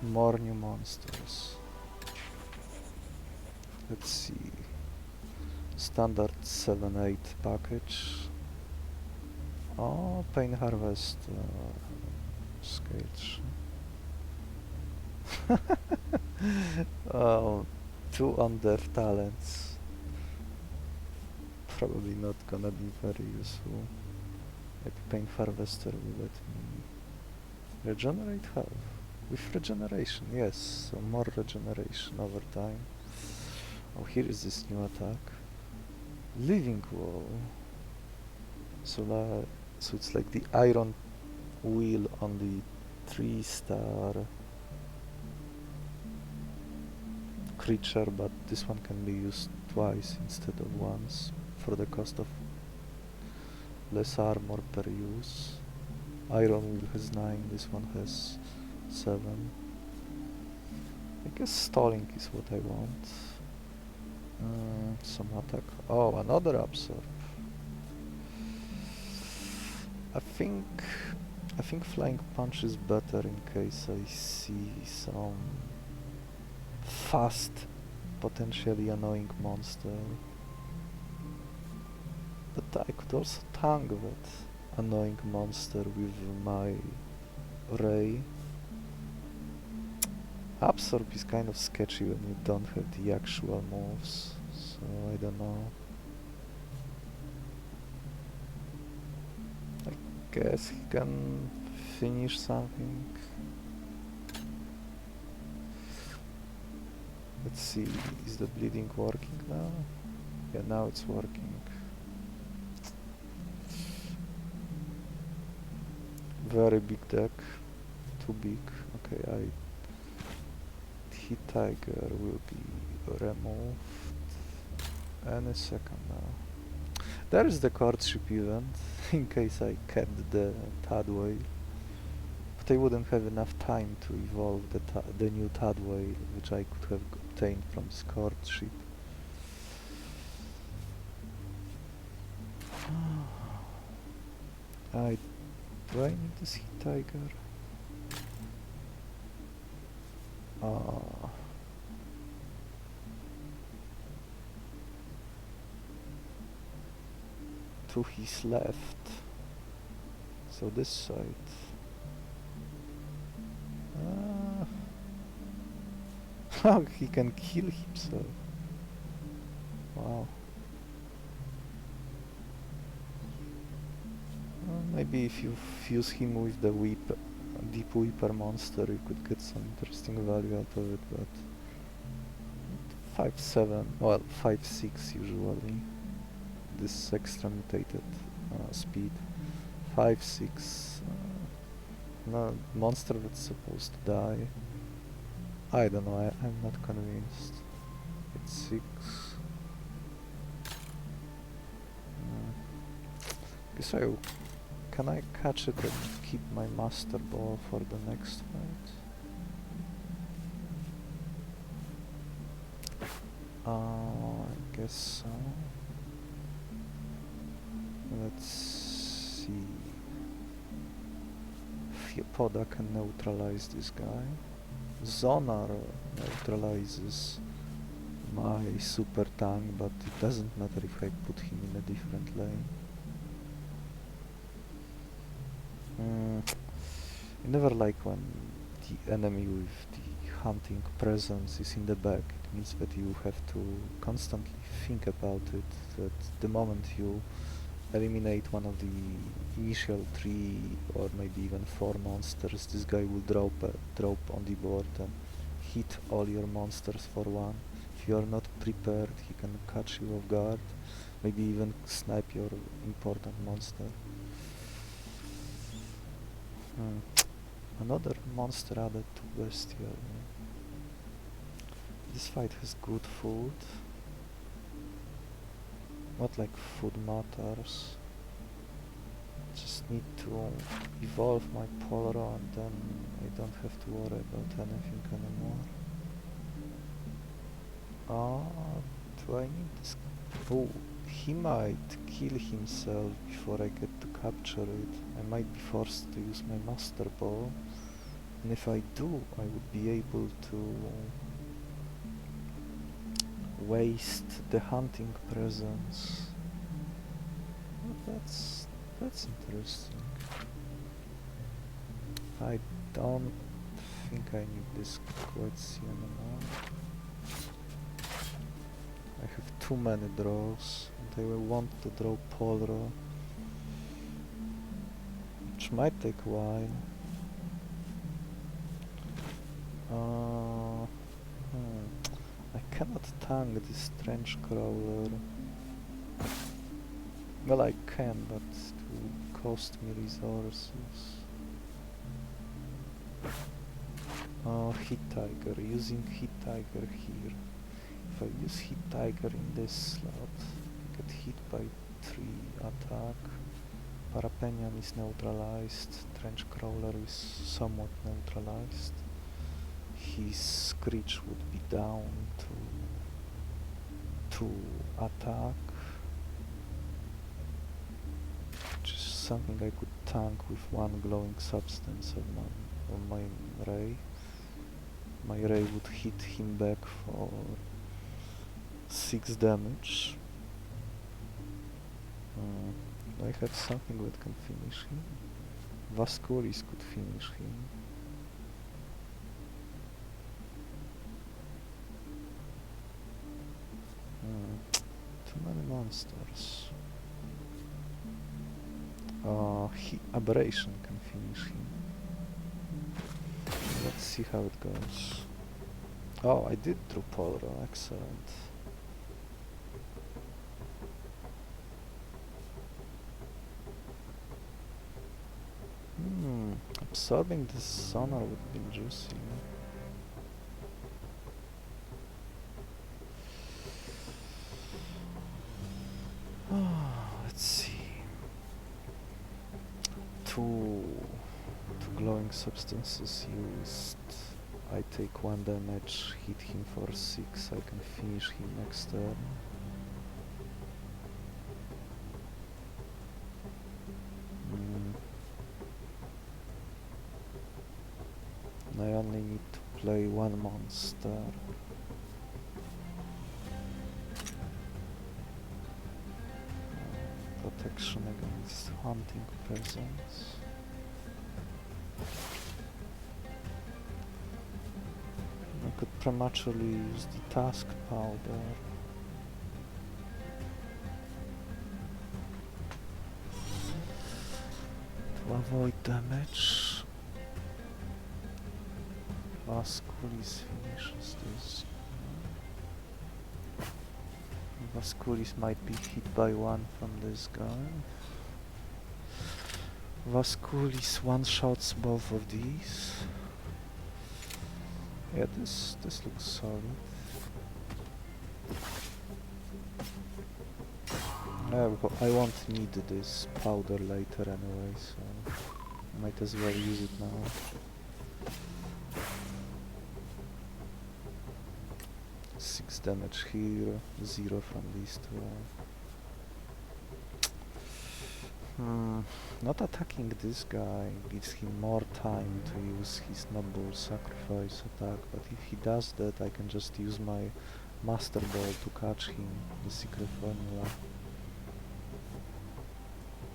More new monsters. Let's see. Standard 7-8 package. Oh, Pain Harvest. Scales. Oh, 2 undead talents. Probably not gonna be very useful. Maybe Pain Harvester will let me regenerate health. With regeneration, yes, so more regeneration over time. Oh, here is this new attack. Living wall. So it's like the iron wheel on the 3-star creature, but this one can be used twice instead of once for the cost of less armor per use. Iron wheel has 9, this one has 7. I guess stalling is what I want. Some attack. Oh, another absorb. I think flying punch is better in case I see some fast, potentially annoying monster. But I could also tank that annoying monster with my ray. Absorb is kind of sketchy when you don't have the actual moves, so I don't know. I guess he can finish something. Let's see, is the bleeding working now? Yeah, now it's working. Very big deck. Too big. Okay, Heat Tiger will be removed any second now. There is the courtship event, in case I kept the Tadwhale. But I wouldn't have enough time to evolve the new Tadwhale, which I could have obtained from this courtship. Do I need this Heat Tiger? To his left. So this side. Oh, he can kill himself. Wow. Maybe if you fuse him with the Deep Weeper monster, you could get some interesting value out of it, but 5-7, well 5-6 usually. This extra mutated speed. 5-6. No monster that's supposed to die. I don't know. I'm not convinced. It's 6. Guess can I catch it and keep my Master Ball for the next fight? I guess so. Let's see. Theopoda can neutralize this guy. Zonar neutralizes my super tank, but it doesn't matter if I put him in a different lane. I never like when the enemy with the hunting presence is in the back. It means that you have to constantly think about it, that the moment you eliminate one of the initial 3 or maybe even 4 monsters, this guy will drop on the board and hit all your monsters for 1. If you are not prepared, he can catch you off guard, maybe even snipe your important monster. Another monster added to Bestiary. This fight has good food. Not like food matters. Just need to evolve my Polro and then I don't have to worry about anything anymore. Do I need this? Oh, he might kill himself before I get to capture it. I might be forced to use my Master Ball. And if I do, I would be able to waste the hunting presence. Well, that's interesting. I don't think I need this Quetzi anymore. I have too many draws, and I will want to draw Polro, which might take a while. I cannot tank this Trench Crawler. Well, I can, but it will cost me resources. Oh, Hit Tiger. Using Hit Tiger here. If I use Hit Tiger in this slot, get hit by 3 attack. Parapenian is neutralized. Trench Crawler is somewhat neutralized. His Screech would be down to 2 attack. Which is something I could tank with 1 glowing substance on my ray. My ray would hit him back for 6 damage. Do I have something that can finish him? Vasculis could finish him. Too many monsters. Aberration can finish him. Let's see how it goes. Oh, I did draw Polro, excellent. Absorbing this sonar would be juicy. Let's see. Two glowing substances used. I take 1 damage, hit him for 6, I can finish him next turn. I only need to play 1 monster. Protection against hunting presence. I could prematurely use the task powder. To avoid damage. Vasculis finishes this. Vasculis might be hit by 1 from this guy. Vasculis one-shots both of these. Yeah, this looks solid. I won't need this powder later anyway, so might as well use it now. Damage here, 0 from these 2. Not attacking this guy gives him more time to use his noble sacrifice attack, but if he does that I can just use my Master Ball to catch him, the secret formula.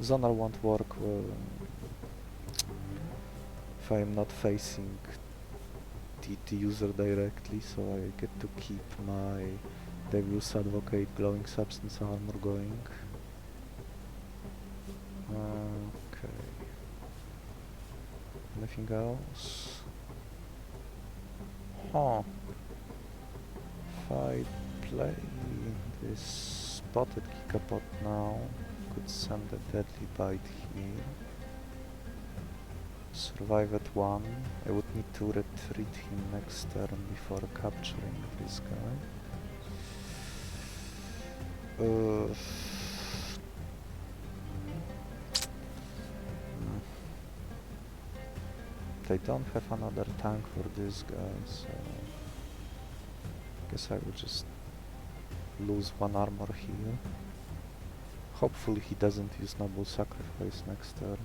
Zonar won't work well if I am not facing the user directly, so I get to keep my Devil's Advocate glowing substance armor going. Okay. Anything else? If I play this spotted Kikapot now, could send a deadly bite here. Survive at 1. I would need to retreat him next turn before capturing this guy. They don't have another tank for this guy, so I guess I will just lose 1 armor here. Hopefully he doesn't use Noble Sacrifice next turn.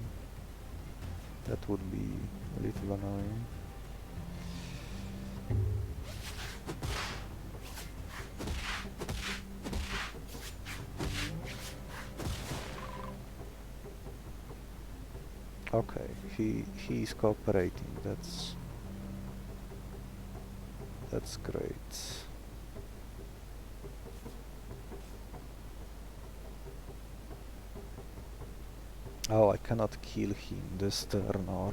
That would be a little annoying. Okay, he is cooperating. That's great. Oh, I cannot kill him this turn, or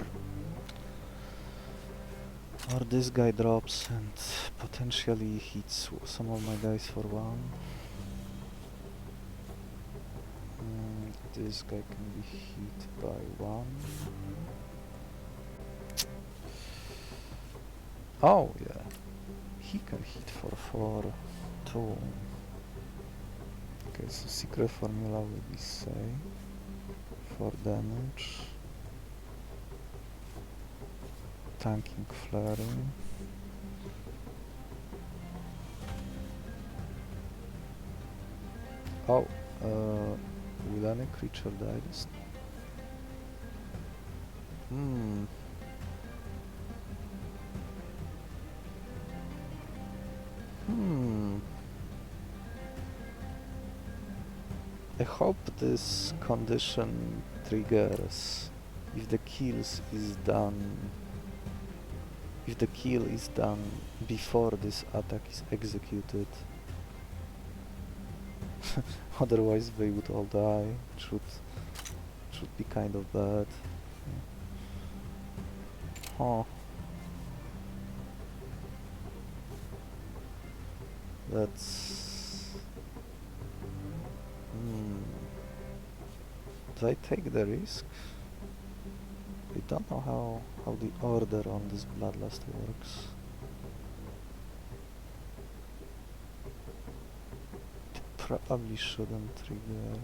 this guy drops and potentially hits some of my guys for 1. This guy can be hit by 1. Oh yeah, he can hit for 4 too. Okay, so secret formula will be safe. 4 damage. Tanking flaring. Oh, will any creature die this? Hmm. I hope this condition triggers if the kills is done. If the kill is done before this attack is executed. Otherwise they would all die. Should be kind of bad. Huh. That's... Do I take the risk? I don't know how the order on this Bloodlust works. It probably shouldn't trigger.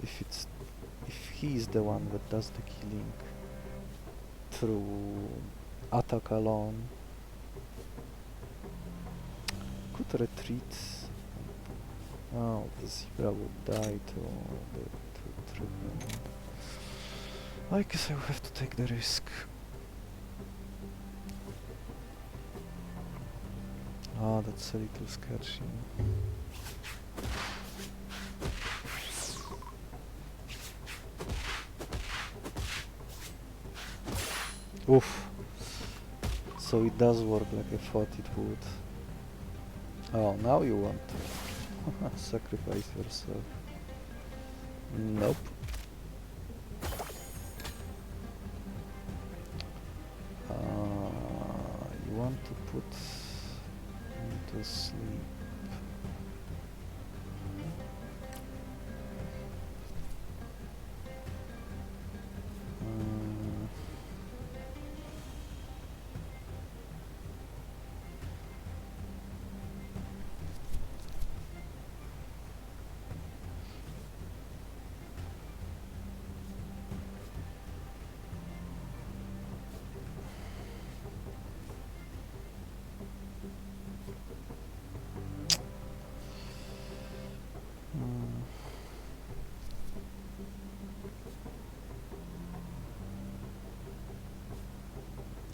If he is the one that does the killing through attack alone, could retreat. Oh, the zebra would die to trigger. I guess I will have to take the risk. Oh, that's a little sketchy. Oof. So it does work like I thought it would. Oh, now you want to sacrifice yourself. Nope. You want to put him to sleep.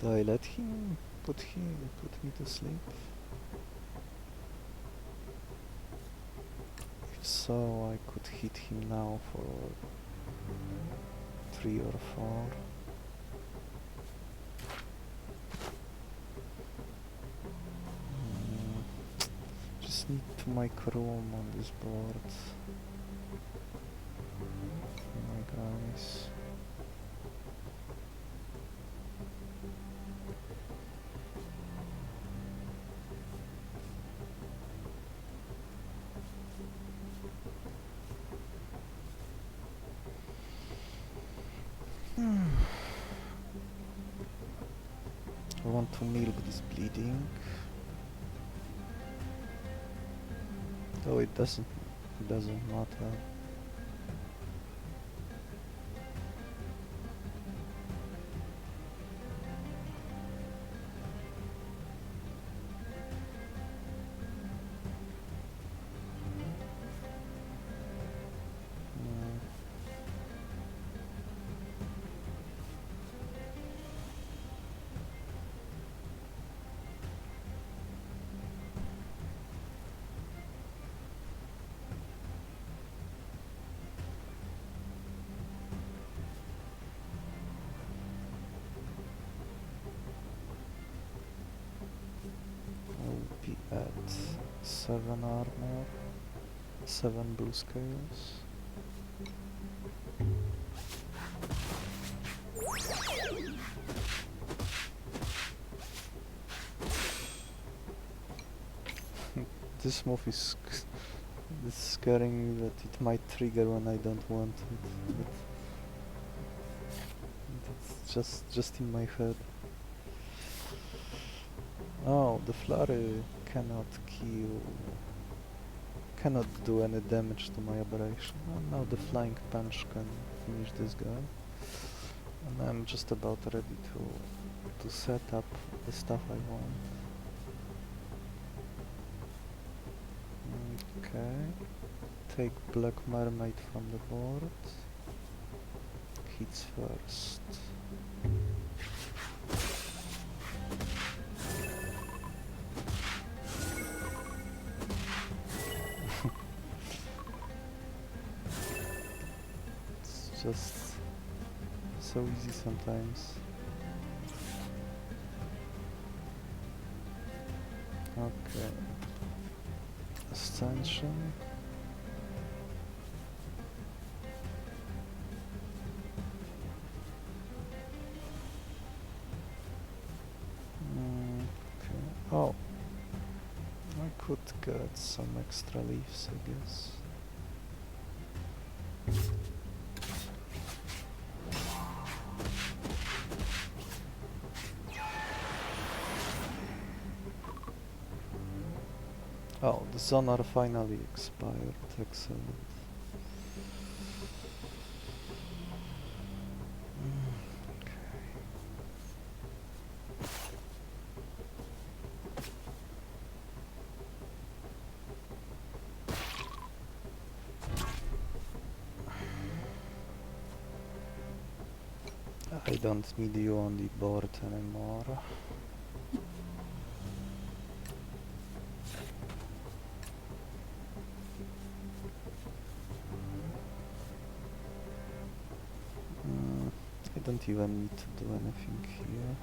Do I let him put me to sleep? If so, I could hit him now for 3 or 4. Just need to make room on this board. My guys. I want to milk this bleeding. Though it doesn't matter. At 7 armor, 7 blue scales. This move is It's scaring me that it might trigger when I don't want it, but it's just in my head. Oh, the flurry cannot do any damage to my aberration. And now the flying punch can finish this guy. And I'm just about ready to set up the stuff I want. Okay. Take Black Mermaid from the board. Hits first. It's just so easy sometimes. Okay. Ascension. Okay. Oh. I could get some extra leaves, I guess. Oh, the sonar finally expired. Excellent. I don't need you on the board anymore. I don't even need to do anything here.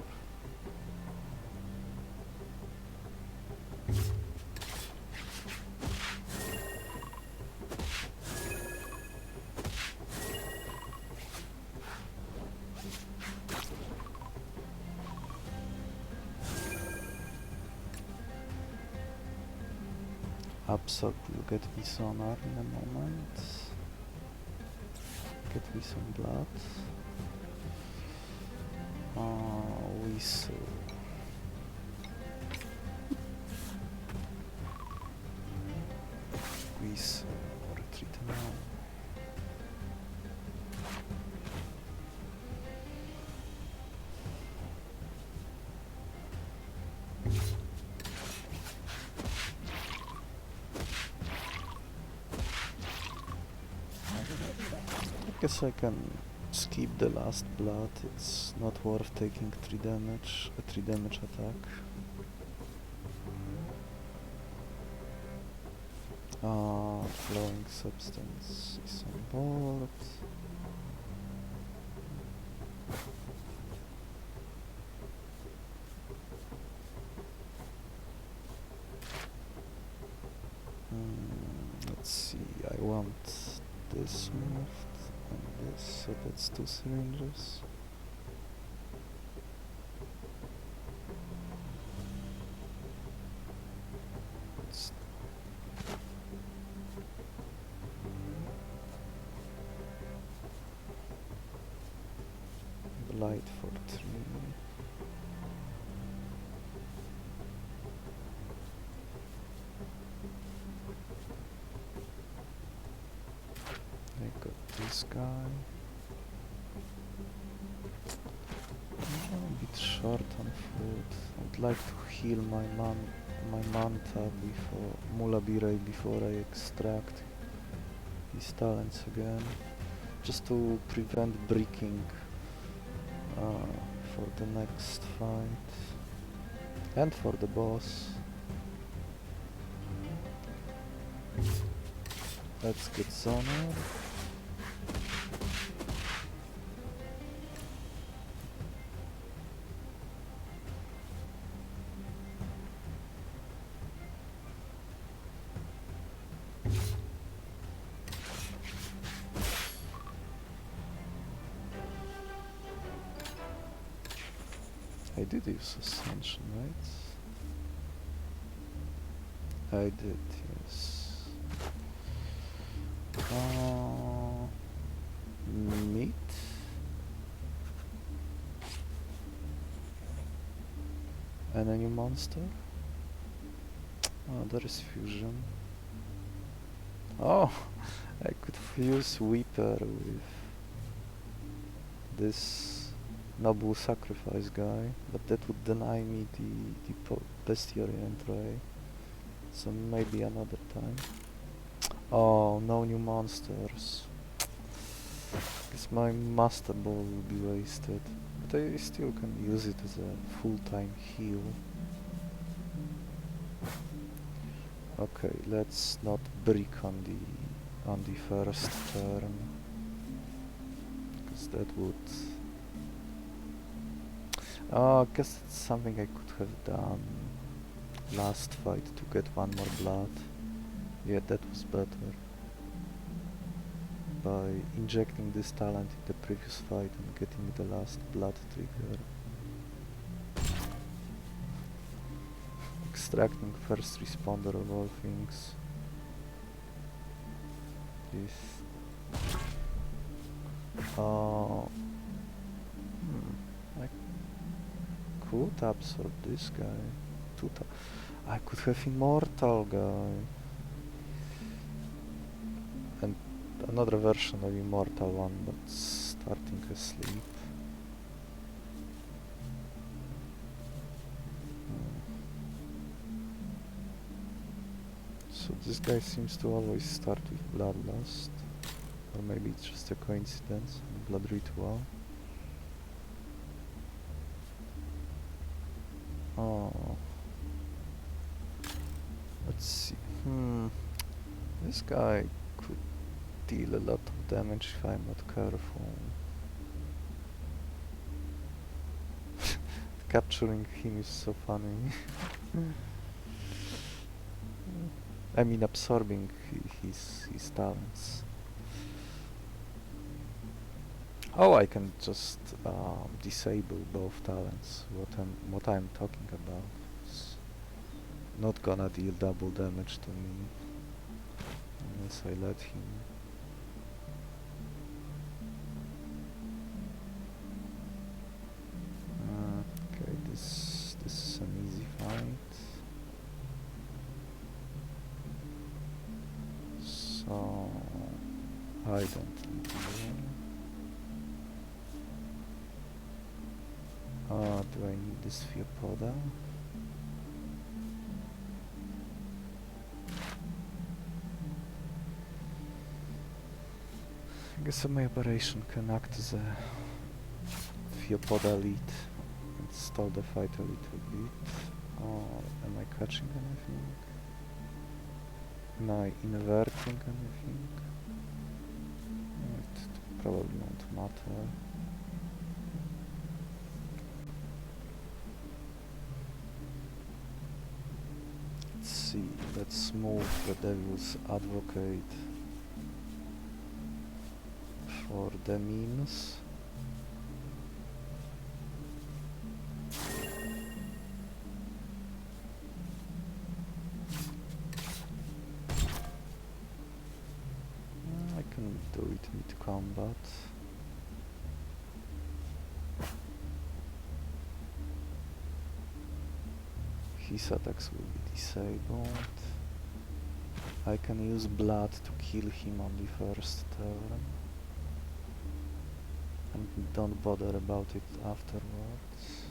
Absorb will get me sonar in a moment. Get me some blood. Whistle. Whistle. Retreat now. I guess I can skip the last blood. It's not worth taking 3 damage, a 3 damage attack. Flowing substance is on board. Let's see, I want this moved and this, so that's 2 syringes. Light for 3. I got this guy. I'm a bit short on food. I'd like to heal my manta before Mulabire before I extract his talents again, just to prevent breaking for the next fight and for the boss. Let's get sonar. I did use Ascension, right? I did, yes. Meat. And a new monster. Oh, there is fusion. Oh, I could fuse Weeper with this noble sacrifice guy, but that would deny me the Bestiary entry. So maybe another time. Oh, no new monsters. Guess my Master Ball will be wasted, but I still can use it as a full-time heal. Okay, let's not brick on the first turn, because that would... Oh, I guess it's something I could have done last fight to get one more blood. Yeah, that was better. By injecting this talent in the previous fight and getting the last blood trigger. Extracting first responder of all things. This. I could absorb this guy. I could have immortal guy. And another version of immortal one, but starting asleep. So this guy seems to always start with Bloodlust. Or maybe it's just a coincidence. Blood Ritual. Oh. Let's see. This guy could deal a lot of damage if I'm not careful. Capturing him is so funny. I mean absorbing his talents. Oh, I can just disable both talents. What I'm talking about. It's not gonna deal double damage to me unless I let him. Okay, this is an easy fight. So I don't need to. Do I need this Theopoda? I guess my Aberration can act as a Theopoda lead and stall the fight a little bit. Oh, am I catching anything? Am I inverting anything? It probably won't matter. Let's see, let's move the Devil's Advocate for the memes. I can do it mid-combat. His attacks will be disabled. I can use blood to kill him on the first turn. And don't bother about it afterwards.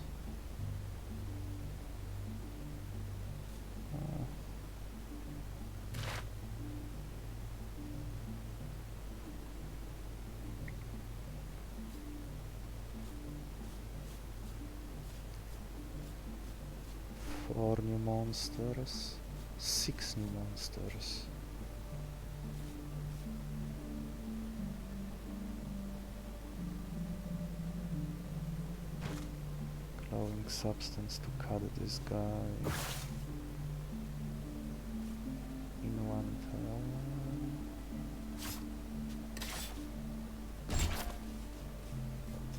Four new monsters, 6 new monsters. Glowing substance to cut this guy in one turn.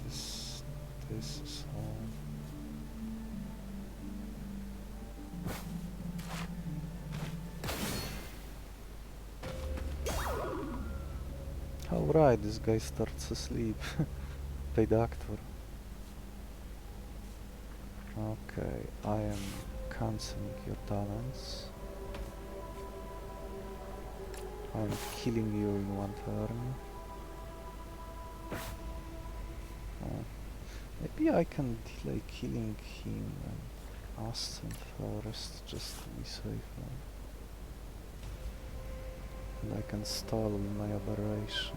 This is all. Oh right, this guy starts asleep. Play doctor. Okay, I am cancelling your talents. I'm killing you in one turn. Oh. Maybe I can delay killing him and Ascend first, just to be safer. And I can stall my Aberration.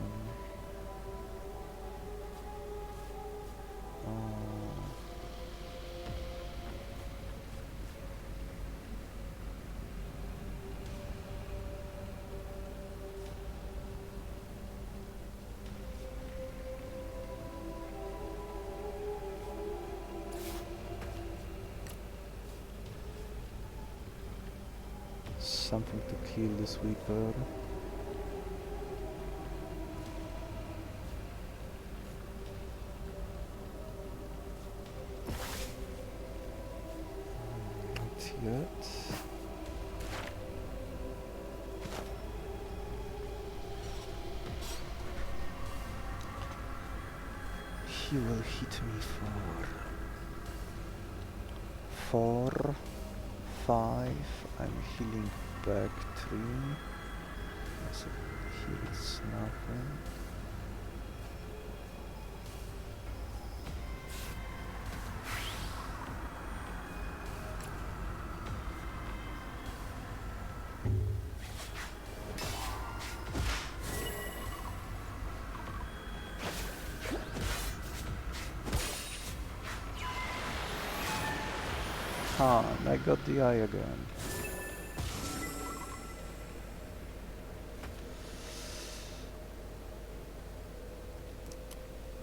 Something to kill this Weeper. Not yet. He will hit me for 4, 5. I'm healing back 3. So here it's nothing. Ah, and I got the eye again.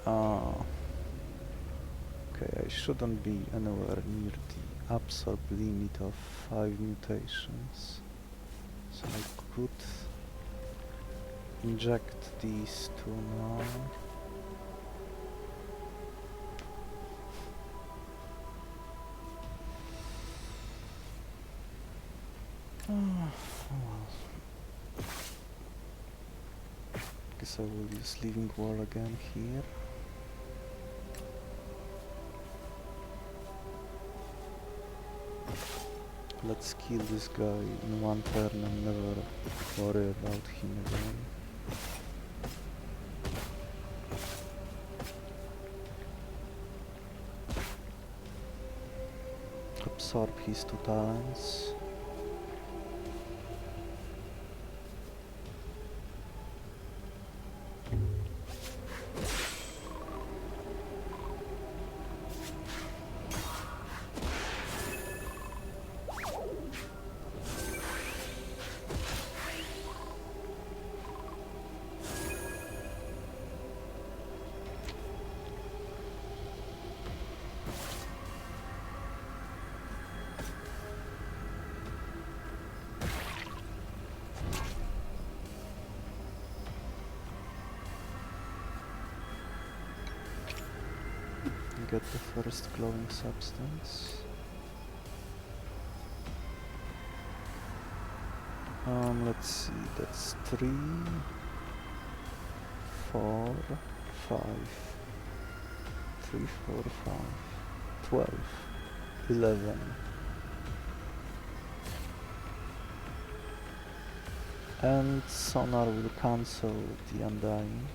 Ah. Okay, I shouldn't be anywhere near the absorb limit of 5 mutations. So I could inject these two now. Well. Guess I will use Living Wall again here. Let's kill this guy in one turn and never worry about him again. Absorb his 2 talents. Get the first glowing substance. Let's see, that's 3, 4, 5, 3, 4, 5, 12, 11. And Sonar will cancel the Undying.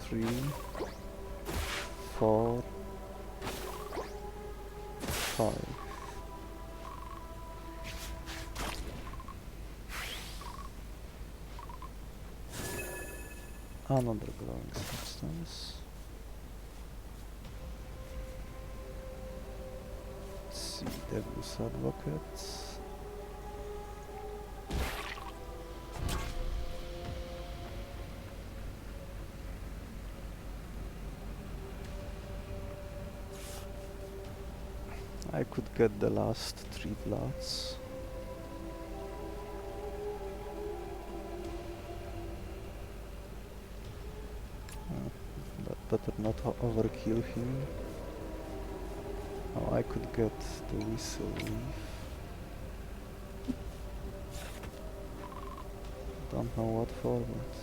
Three, 4, 5. Another glowing substance. Let's see, Devil's Advocate. I could get the last 3 bloods. better not overkill him. Oh, I could get the whistle leaf. Don't know what for, but...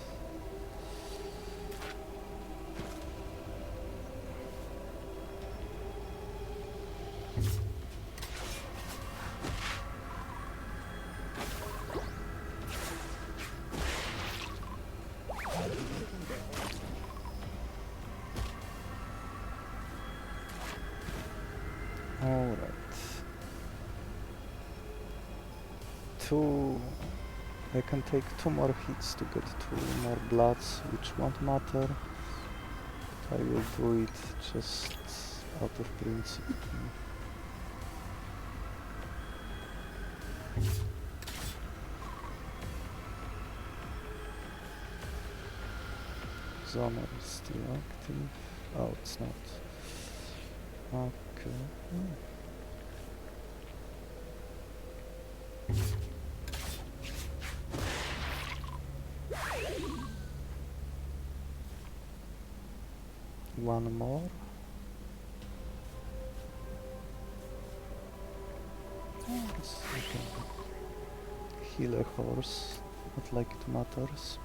Alright. 2... I can take 2 more hits to get 2 more bloods, which won't matter. But I will do it just out of principle. Zoner is still active. Oh, it's not. Okay. One more. I guess I can heal a horse. Not like it matters.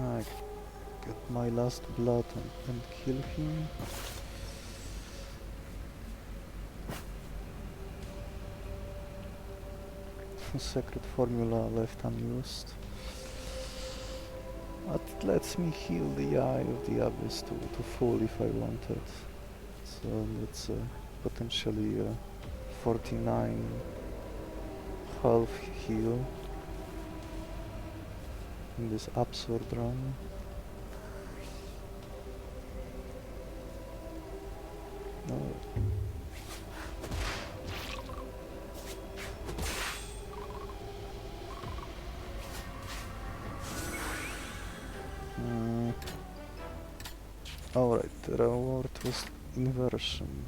I get my last blood and kill him. Secret formula left unused. But it lets me heal the Eye of the Abyss to full if I wanted. So that's potentially a 49 health heal in this absurd run. No. Alright, the reward was inversion.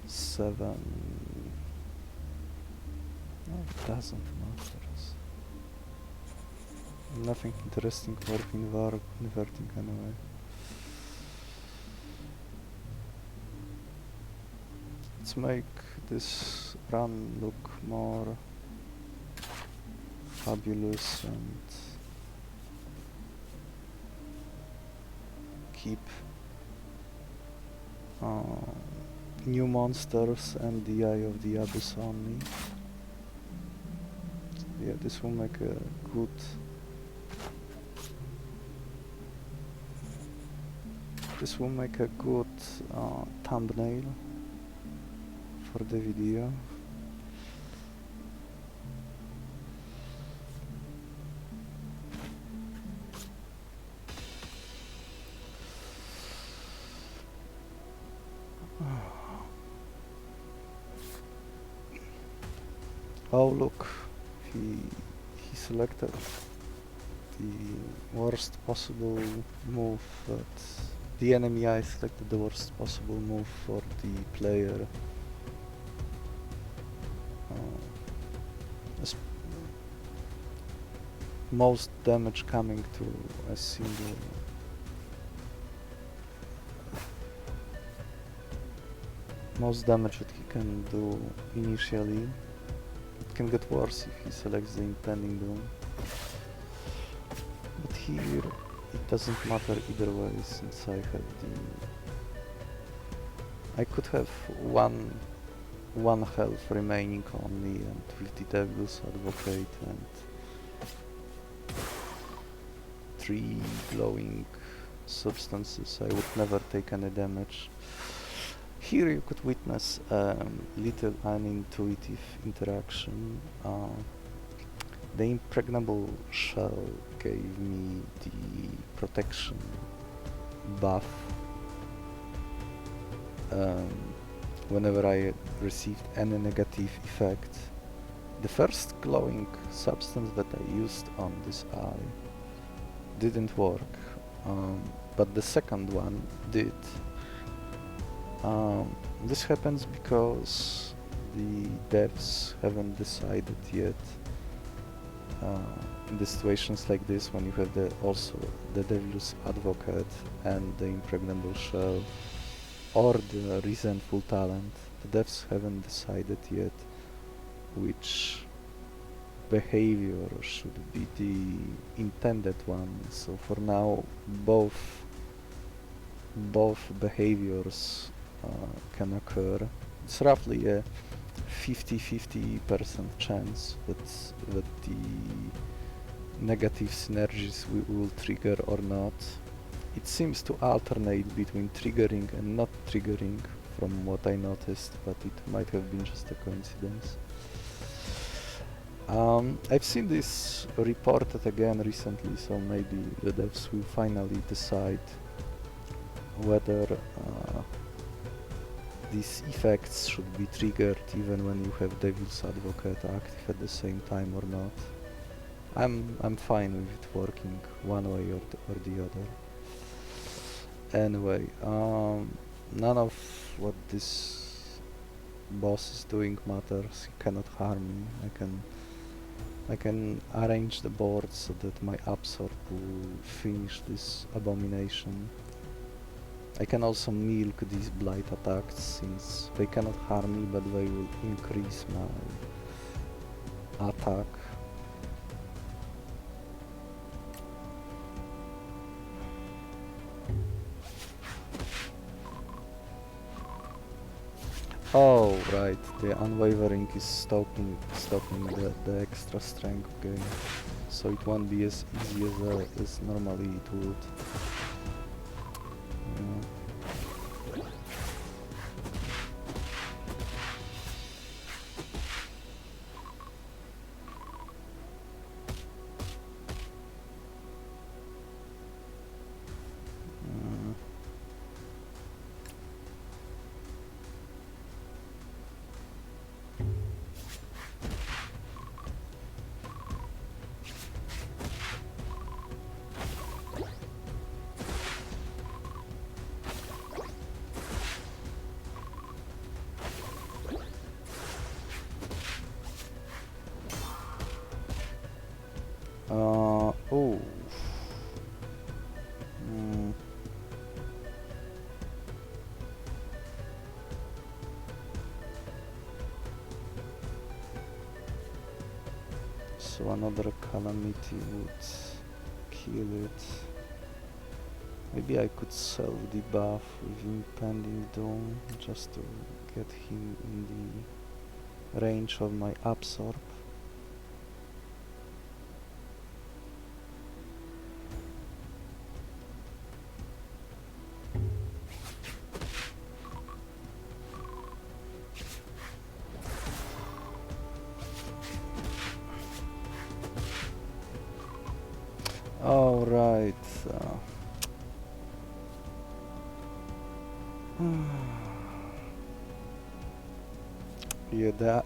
Seven. No, it doesn't matter. Nothing interesting worth inverting anyway. Let's make this run look more fabulous and keep new monsters and the Eye of the Abyss only. Yeah, this will make a good thumbnail for the video. Oh look, he selected the worst possible move. The enemy I selected the worst possible move for the player. Most damage coming to a single most damage that he can do initially. It can get worse if he selects the impending doom, but here it doesn't matter either way, since I have I could have one health remaining only, and with the Devil's Advocate and 3 glowing substances I would never take any damage. Here you could witness little unintuitive interaction. The impregnable shell gave me the protection buff. whenever I received any negative effect. The first glowing substance that I used on this eye didn't work, but the second one did. This happens because the devs haven't decided yet in the situations like this, when you have also the Devil's Advocate and the Impregnable Shell or the Resentful Talent. The devs haven't decided yet which behavior should be the intended one. So for now, both behaviors can occur. It's roughly a 50-50% chance that the negative synergies will trigger or not. It seems to alternate between triggering and not triggering from what I noticed, but it might have been just a coincidence. I've seen this reported again recently, so maybe the devs will finally decide whether these effects should be triggered even when you have Devil's Advocate active at the same time or not. I'm fine with it working one way or the other. Anyway, none of what this boss is doing matters. He cannot harm me. I can arrange the board so that my Absorb will finish this Abomination. I can also milk these Blight attacks, since they cannot harm me, but they will increase my attack. Oh, right, the Unwavering is stopping the extra strength gain, so it won't be as easy as normally it would. Oh. So another Calamity would kill it. Maybe I could self-debuff with Impending Doom just to get him in the range of my Absorb. Oh, right. Yeah, the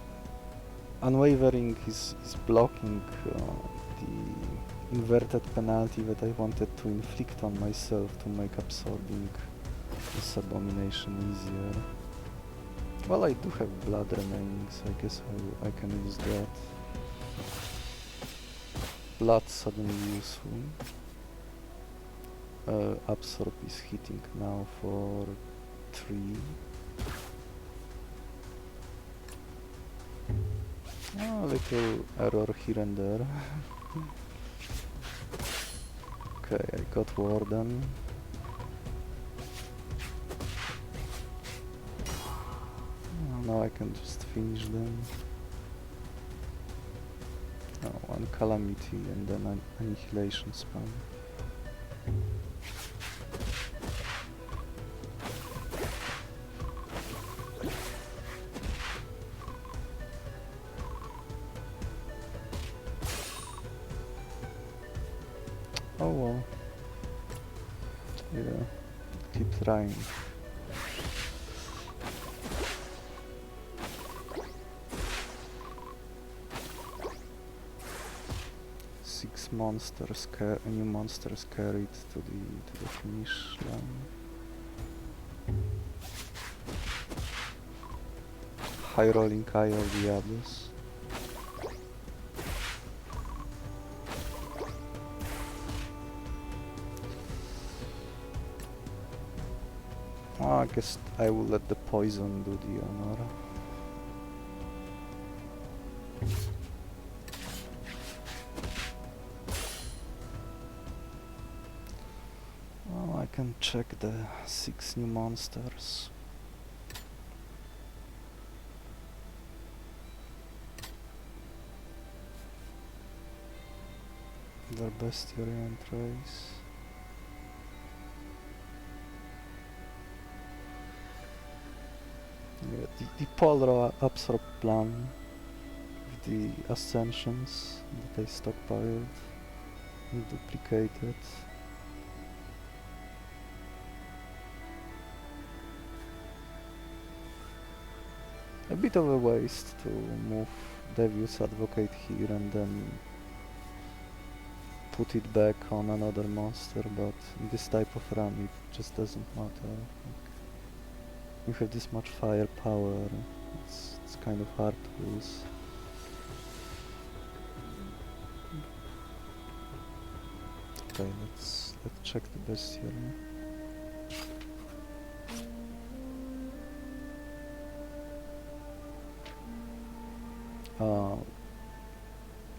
Unwavering is blocking the inverted penalty that I wanted to inflict on myself to make absorbing this Abomination easier. Well, I do have blood remaining, so I guess I can use that. Blood suddenly useful. Absorb is hitting now for 3. Oh, little error here and there. Okay, I got Warden. Oh, now I can just finish them. Oh, one Calamity and then an Annihilation spam. Oh well. Yeah, keep trying. 6 monsters, new monsters carried to the finish line. High rolling eye of the abyss. I guess I will let the poison do the honor. I can check the 6 new monsters. Their Bestiary and Trace. Yeah, the Polro absorb plan with the Ascensions that I stockpiled and duplicated. A bit of a waste to move Devious Advocate here and then put it back on another monster, but in this type of run it just doesn't matter. You have this much firepower, it's kind of hard to lose. Okay, let's check the Bestiary.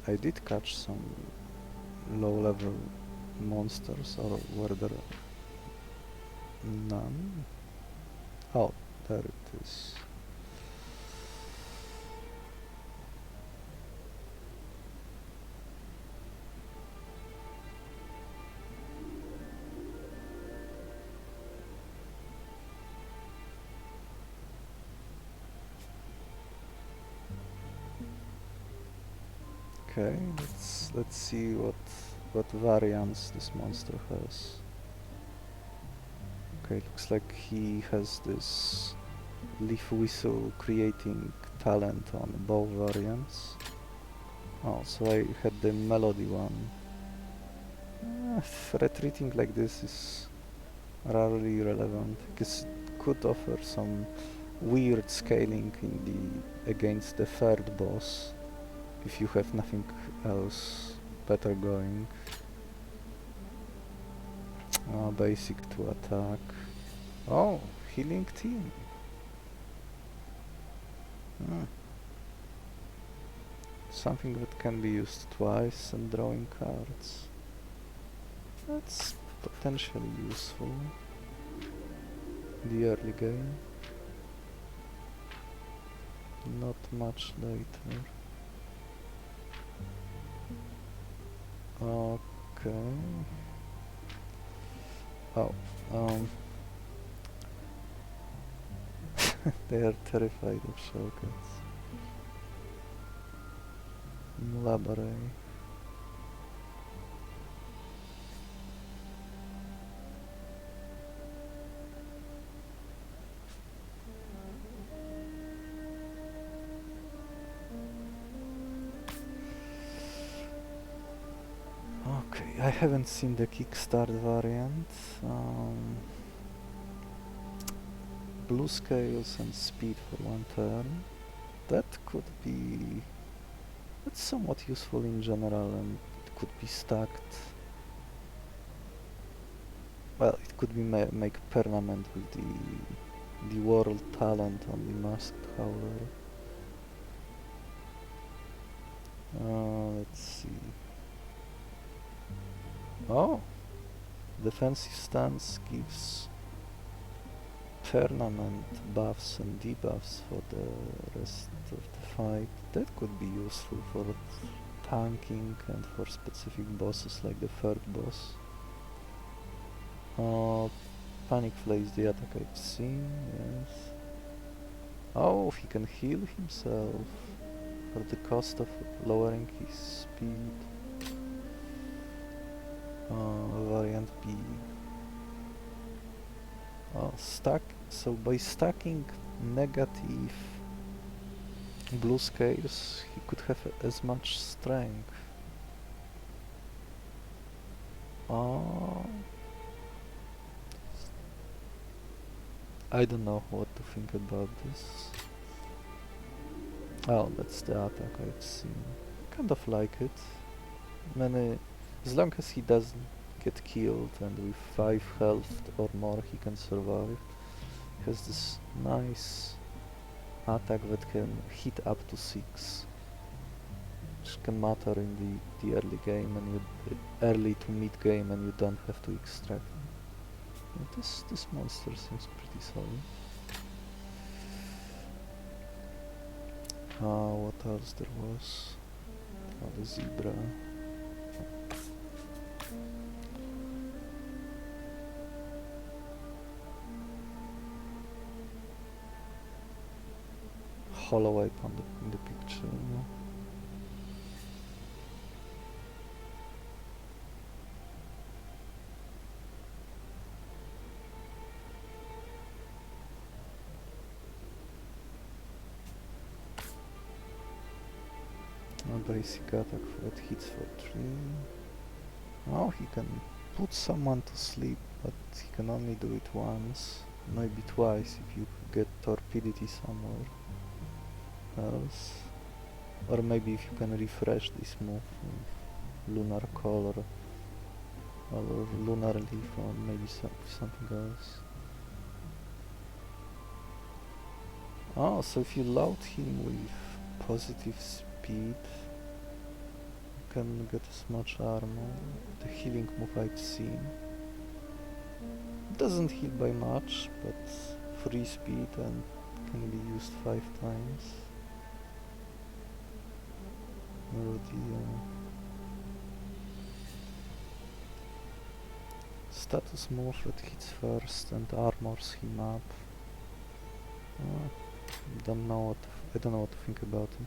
I did catch some low-level monsters, or were there none? Oh, there it is. Okay, let's see what variants this monster has. Okay, looks like he has this leaf whistle creating talent on both variants. Oh, so I had the melody one. Retreating like this is rarely relevant, because it could offer some weird scaling against the third boss if you have nothing else better going. Basic to attack. Oh, healing team. Something that can be used twice and drawing cards. That's potentially useful in the early game. Not much later. Okay. Oh, they are terrified of shortcuts. Aberration. Okay, I haven't seen the kickstart variant. Blue scales and speed for 1 turn. That could be... That's somewhat useful in general, and it could be stacked. Well, it could be make permanent with the world talent on the masked howler. Let's see. Oh! Defensive stance gives permanent buffs and debuffs for the rest of the fight. That could be useful for tanking and for specific bosses like the third boss. Panic Flay is the attack I've seen, yes. Oh, he can heal himself for the cost of lowering his speed. Variant B. So by stacking negative blue scales, he could have as much strength. Uh, I don't know what to think about this. Oh, that's the attack I've seen. Kind of like it. As long as he doesn't get killed and with 5 health or more he can survive. He has this nice attack that can hit up to 6. Which can matter in the early game and early to mid game, and you don't have to extract him. Yeah, this monster seems pretty solid. What else there was? The zebra. Hollow ape in the picture. A basic attack that hits for 3. Oh, he can put someone to sleep, but he can only do it once, maybe twice if you get torpidity somewhere else. Or maybe if you can refresh this move with lunar color or lunar leaf or maybe something else. Oh, so if you load him with positive speed, you can get as much armor. The healing move I've seen. It doesn't heal by much, but free speed and can be used 5 times. Status move that hits first and armors him up. I don't know what to think about it.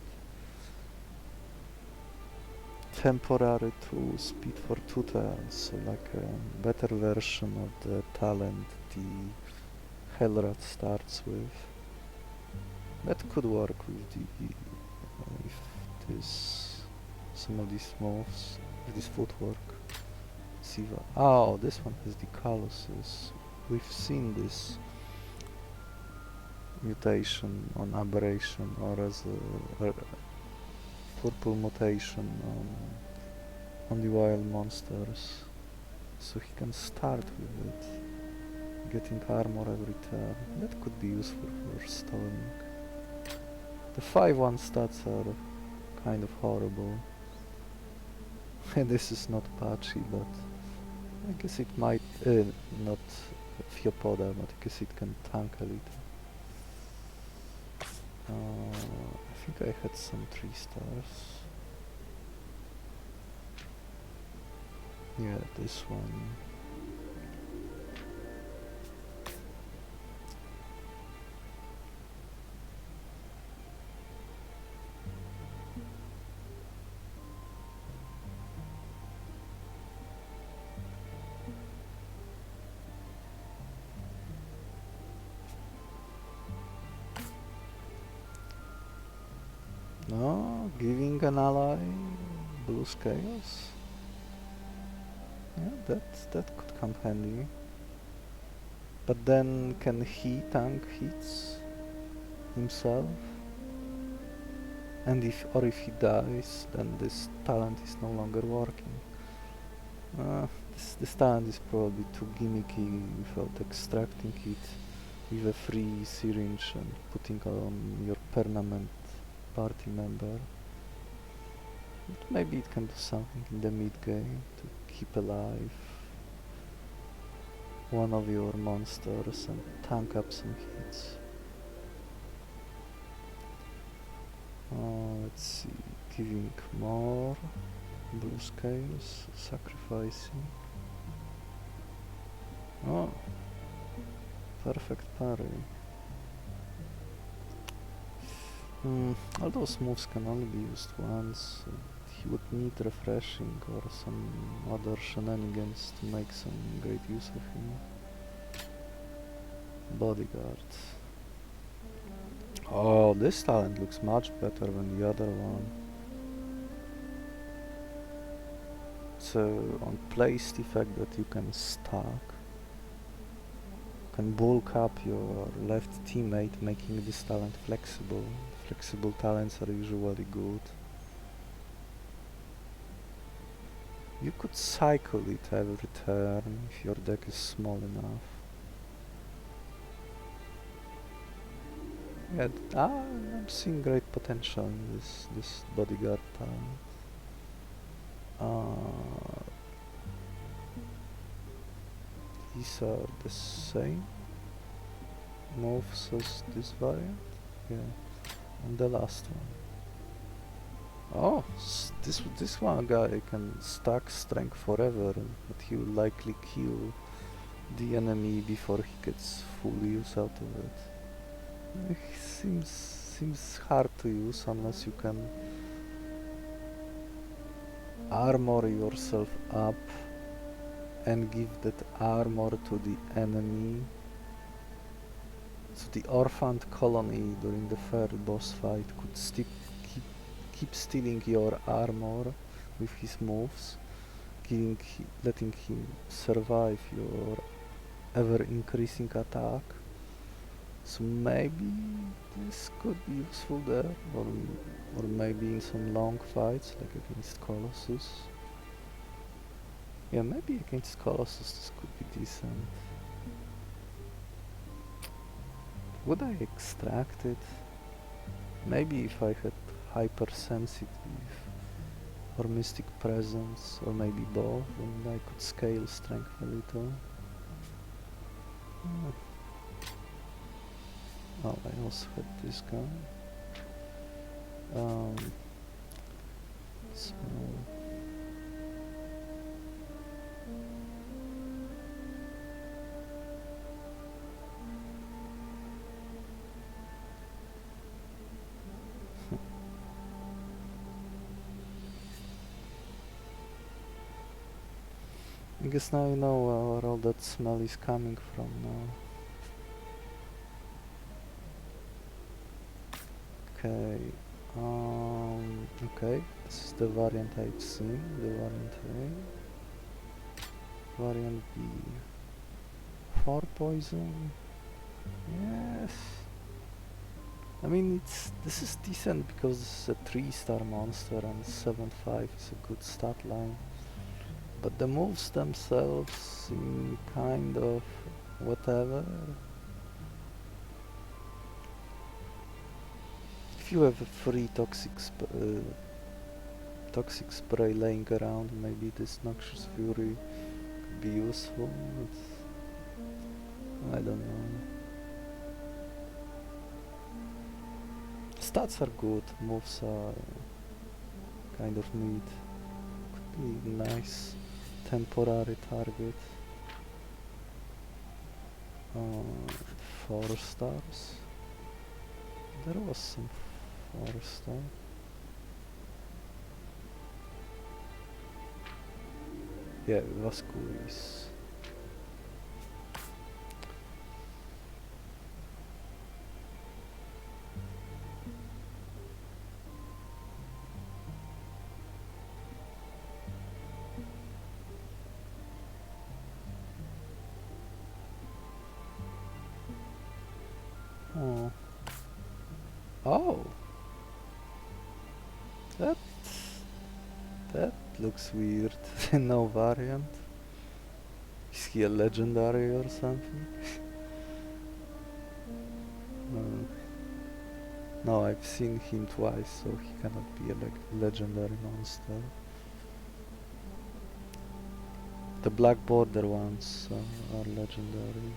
Temporary 2 speed for 2 turns, so like a better version of the talent the Hellrat starts with. That could work with some of these moves, with this footwork. Siva. Oh, this one has the Colossus. We've seen this mutation on Aberration or as a purple mutation on the wild monsters. So he can start with it, getting armor every turn. That could be useful for stalling. The 5-1 stats are kind of horrible. This is not patchy, but I guess it might, not Theopoda, but I guess it can tank a little. I think I had some 3 stars. Yeah, this one. No, giving an ally blue scales. Yeah, that could come handy. But then can he tank hits himself? And if he dies, then this talent is no longer working. This talent is probably too gimmicky without extracting it with a free syringe and putting on your permanent party member. But maybe it can do something in the mid-game to keep alive one of your monsters and tank up some hits. Let's see, giving more blue scales, sacrificing. Oh, perfect parry. All those moves can only be used once. He would need refreshing or some other shenanigans to make some great use of him. Bodyguard. Oh, this talent looks much better than the other one. It's this on placed effect that you can stack. Can bulk up your left teammate, making this talent flexible. Flexible talents are usually good. You could cycle it every turn if your deck is small enough. Yeah, I'm seeing great potential in this bodyguard talent. These are the same moves as this variant? Yeah, and the last one. Oh, this one guy can stack strength forever, but he will likely kill the enemy before he gets full use out of it. It seems hard to use unless you can armor yourself up and give that armor to the enemy. So the orphaned colony during the third boss fight could keep stealing your armor with his moves, letting him survive your ever-increasing attack. So maybe this could be useful there, or maybe in some long fights like against Colossus. Yeah, maybe against Colossus this could be decent. Would I extract it? Maybe if I had hypersensitive or mystic presence, or maybe both, then I could scale strength a little. Oh, I also had this guy. So I guess now you know where all that smell is coming from now. Okay, okay, this is the variant I've seen, the variant A. Variant B. 4 poison. Yes. I mean, this is decent because this is a 3-star monster and 7/5 is a good stat line. But the moves themselves seem kind of whatever. If you have a free toxic spray laying around, maybe this Noxious Fury could be useful. I don't know. Stats are good, moves are kind of mid. Could be nice temporary target. 4 stars. There was some 4-star. Yeah, Vasculis. Oh. Oh! That looks weird. No variant. Is he a legendary or something? No, I've seen him twice, so he cannot be a legendary monster. The black border ones are legendary.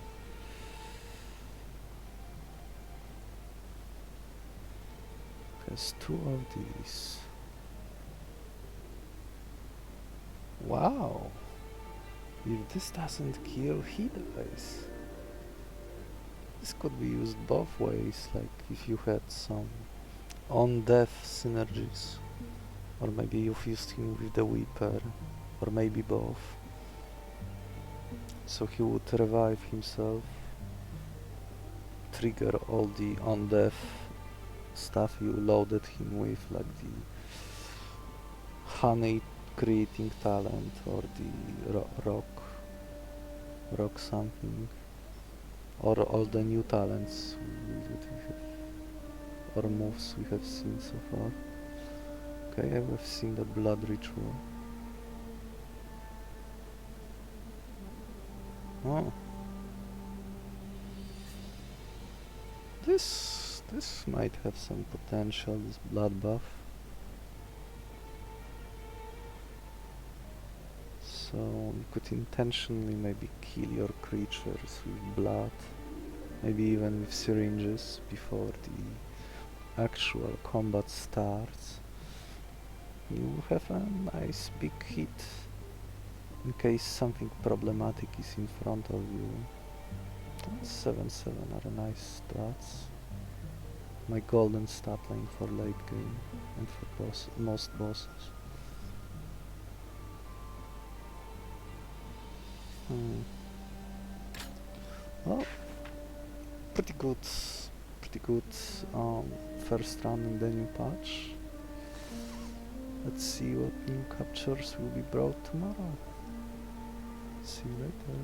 There's 2 of these. Wow! If this doesn't kill, he dies. This could be used both ways, like if you had some on-death synergies. Or maybe you've used him with the Weeper, or maybe both. So he would revive himself, trigger all the on-death stuff you loaded him with, like the honey creating talent or the rock something, or all the new talents that we have, or moves we have seen so far. Okay, I've seen the blood ritual. Oh. This might have some potential, this blood buff. So you could intentionally maybe kill your creatures with blood, maybe even with syringes before the actual combat starts. You have a nice big hit in case something problematic is in front of you. 7/7 are nice stats. My golden stat line for late game and for most bosses. Well, pretty good first run in the new patch. Let's see what new captures will be brought tomorrow. See you later.